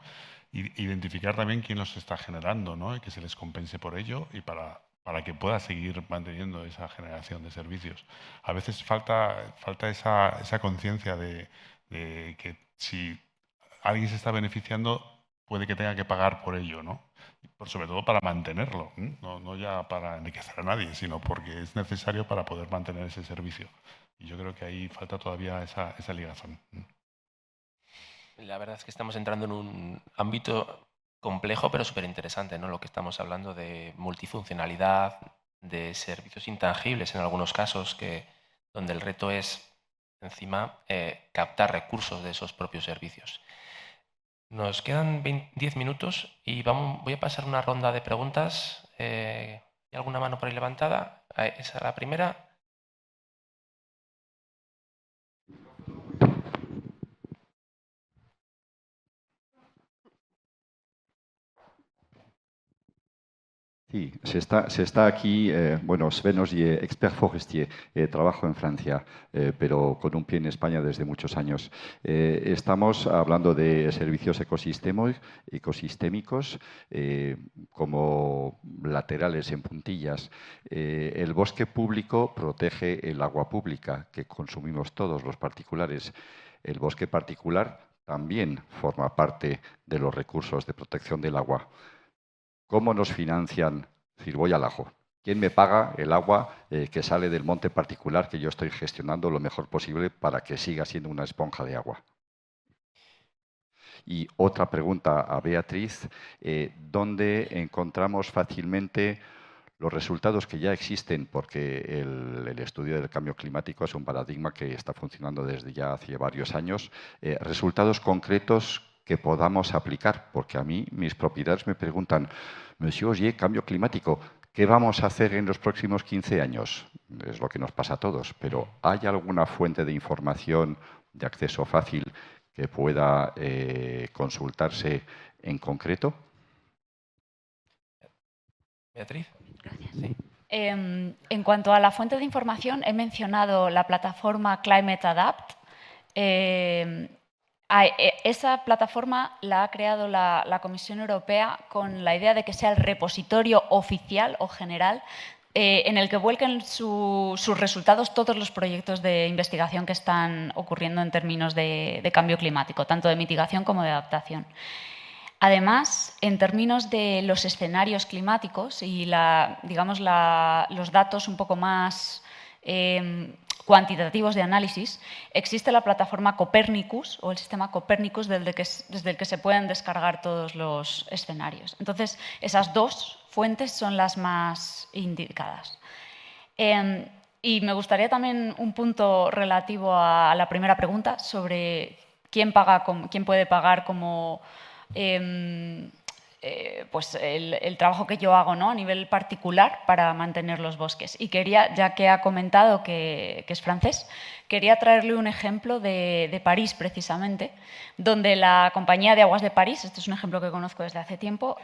Identificar también quién los está generando, ¿no? Y que se les compense por ello y para que pueda seguir manteniendo esa generación de servicios. A veces falta esa conciencia de que si alguien se está beneficiando, puede que tenga que pagar por ello, ¿no? Sobre todo para mantenerlo, no ya para enriquecer a nadie, sino porque es necesario para poder mantener ese servicio. Y yo creo que ahí falta todavía esa ligazón. La verdad es que estamos entrando en un ámbito complejo, pero súper interesante, ¿no? Lo que estamos hablando de multifuncionalidad, de servicios intangibles en algunos casos, donde el reto es, encima, captar recursos de esos propios servicios. Nos quedan 10 minutos y voy a pasar una ronda de preguntas. ¿Hay alguna mano por ahí levantada? Esa es la primera. Sí, se está aquí, bueno, Sven Ogier, expert forestier, trabajo en Francia, pero con un pie en España desde muchos años. Estamos hablando de servicios ecosistémicos como laterales en puntillas. El bosque público protege el agua pública que consumimos todos los particulares. El bosque particular también forma parte de los recursos de protección del agua. ¿Cómo nos financian? Es decir, voy al ajo. ¿Quién me paga el agua que sale del monte particular que yo estoy gestionando lo mejor posible para que siga siendo una esponja de agua? Y otra pregunta a Beatriz, ¿dónde encontramos fácilmente los resultados que ya existen? Porque el estudio del cambio climático es un paradigma que está funcionando desde ya hace varios años. Resultados concretos que podamos aplicar, porque a mí mis propietarios me preguntan, Monsieur Ogier, cambio climático, ¿qué vamos a hacer en los próximos 15 años? Es lo que nos pasa a todos, pero ¿hay alguna fuente de información de acceso fácil que pueda consultarse en concreto? Beatriz. Gracias. Sí. En cuanto a la fuente de información, he mencionado la plataforma Climate Adapt. Esa plataforma la ha creado la Comisión Europea con la idea de que sea el repositorio oficial o general en el que vuelquen sus resultados todos los proyectos de investigación que están ocurriendo en términos de cambio climático, tanto de mitigación como de adaptación. Además, en términos de los escenarios climáticos y los datos un poco más cuantitativos de análisis, existe la plataforma Copernicus o el sistema Copernicus desde el que se pueden descargar todos los escenarios. Entonces, esas dos fuentes son las más indicadas. Y me gustaría también un punto relativo a la primera pregunta sobre quién puede pagar como pues el trabajo que yo hago, ¿no?, a nivel particular para mantener los bosques. Y quería, ya que ha comentado que es francés, quería traerle un ejemplo de París, precisamente, donde la Compañía de Aguas de París, este es un ejemplo que conozco desde hace tiempo,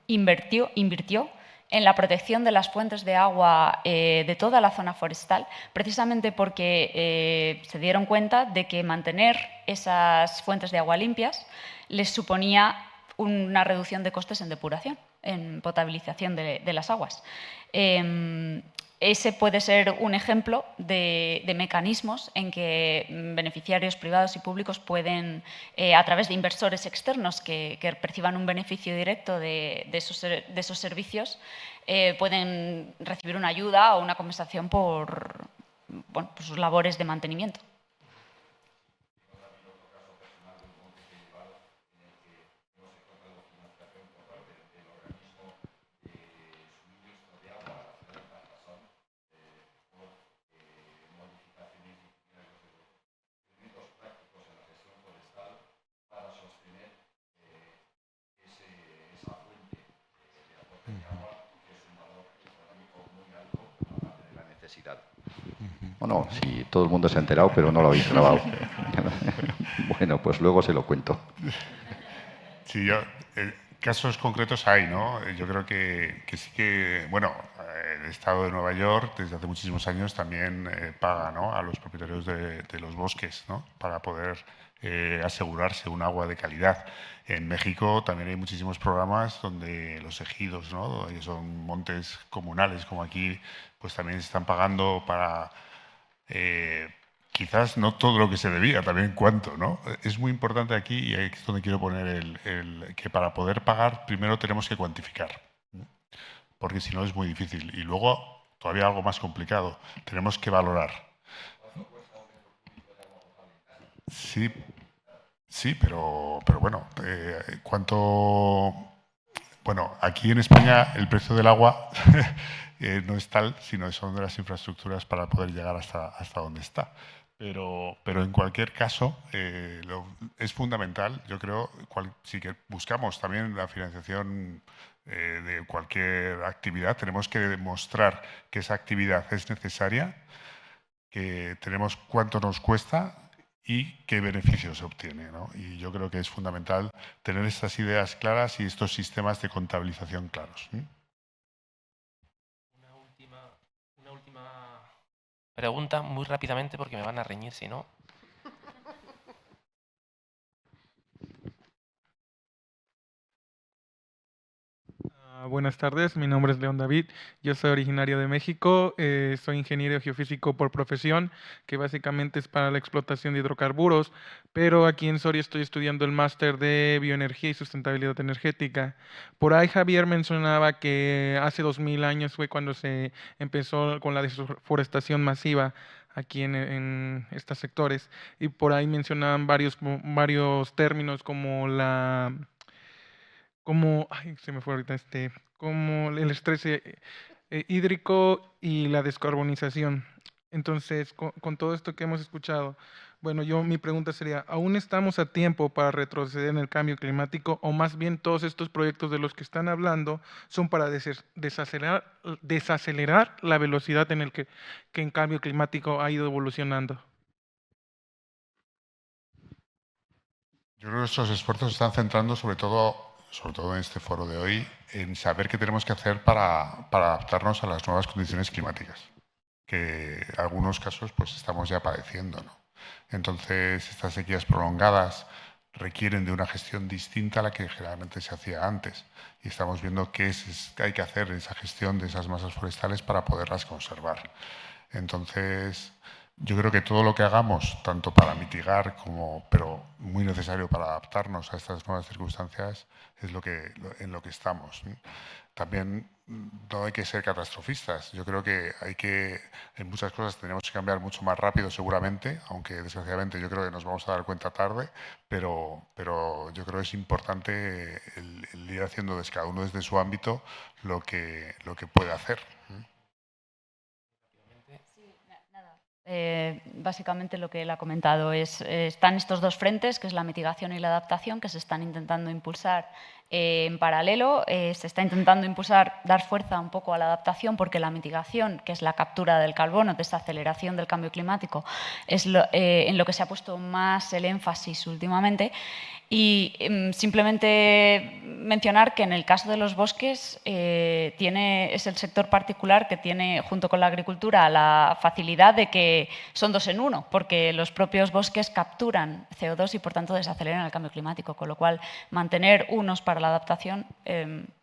invirtió en la protección de las fuentes de agua de toda la zona forestal, precisamente porque se dieron cuenta de que mantener esas fuentes de agua limpias les suponía una reducción de costes en depuración, en potabilización de las aguas. Ese puede ser un ejemplo de mecanismos en que beneficiarios privados y públicos pueden, a través de inversores externos que perciban un beneficio directo de esos servicios, pueden recibir una ayuda o una compensación por sus labores de mantenimiento. Bueno, sí, todo el mundo se ha enterado, pero no lo habéis grabado. Bueno, pues luego se lo cuento. Sí, casos concretos hay, ¿no? Yo creo que sí que, bueno, el Estado de Nueva York desde hace muchísimos años también paga, ¿no?, a los propietarios de los bosques, ¿no?, para poder asegurarse un agua de calidad. En México también hay muchísimos programas donde los ejidos, ¿no?, que son montes comunales como aquí, pues también se están pagando para... quizás no todo lo que se debía, también cuánto, ¿no? Es muy importante aquí, y ahí es donde quiero poner que para poder pagar primero tenemos que cuantificar, ¿no?, porque si no es muy difícil. Y luego, todavía algo más complicado, tenemos que valorar. Sí, sí, pero bueno, ¿cuánto...? Bueno, aquí en España el precio del agua no es tal, sino son de las infraestructuras para poder llegar hasta donde está. Pero en cualquier caso, es fundamental, yo creo, si que buscamos también la financiación de cualquier actividad, tenemos que demostrar que esa actividad es necesaria, que tenemos cuánto nos cuesta y qué beneficios se obtiene, ¿no? Y yo creo que es fundamental tener estas ideas claras y estos sistemas de contabilización claros. Una última pregunta, muy rápidamente, porque me van a reñir si no. Buenas tardes, mi nombre es León David, yo soy originario de México, soy ingeniero geofísico por profesión, que básicamente es para la explotación de hidrocarburos, pero aquí en Soria estoy estudiando el máster de bioenergía y sustentabilidad energética. Por ahí Javier mencionaba que hace 2000 años fue cuando se empezó con la deforestación masiva aquí en estos sectores, y por ahí mencionaban varios términos como ay, se me fue ahorita, como el estrés hídrico y la descarbonización. Entonces, con todo esto que hemos escuchado, bueno, mi pregunta sería, ¿aún estamos a tiempo para retroceder en el cambio climático, o más bien todos estos proyectos de los que están hablando son para desacelerar la velocidad en el que en cambio climático ha ido evolucionando? Yo creo que nuestros esfuerzos se están centrando sobre todo en este foro de hoy, en saber qué tenemos que hacer para adaptarnos a las nuevas condiciones climáticas, que en algunos casos pues estamos ya padeciendo, ¿no? Entonces, estas sequías prolongadas requieren de una gestión distinta a la que generalmente se hacía antes, y estamos viendo qué hay que hacer en esa gestión de esas masas forestales para poderlas conservar. Entonces, yo creo que todo lo que hagamos, tanto para mitigar pero muy necesario para adaptarnos a estas nuevas circunstancias, es en lo que estamos, ¿no? También no hay que ser catastrofistas. Yo creo que en muchas cosas tenemos que cambiar mucho más rápido seguramente, aunque desgraciadamente yo creo que nos vamos a dar cuenta tarde, pero yo creo que es importante el ir haciendo desde cada uno desde su ámbito lo que puede hacer. Básicamente lo que él ha comentado es, están estos dos frentes, que es la mitigación y la adaptación, que se están intentando impulsar En paralelo, se está intentando dar fuerza un poco a la adaptación, porque la mitigación, que es la captura del carbono, de esta aceleración del cambio climático, es en lo que se ha puesto más el énfasis últimamente. Y simplemente mencionar que en el caso de los bosques es el sector particular que tiene, junto con la agricultura, la facilidad de que son 2 en 1, porque los propios bosques capturan CO2 y por tanto desaceleran el cambio climático, con lo cual mantener unos para la adaptación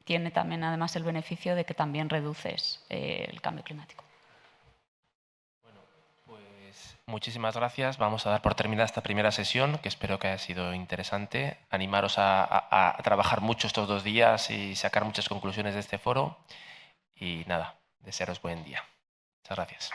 tiene también además el beneficio de que también reduces el cambio climático. Muchísimas gracias. Vamos a dar por terminada esta primera sesión, que espero que haya sido interesante. Animaros a trabajar mucho estos 2 días y sacar muchas conclusiones de este foro. Y nada, desearos buen día. Muchas gracias.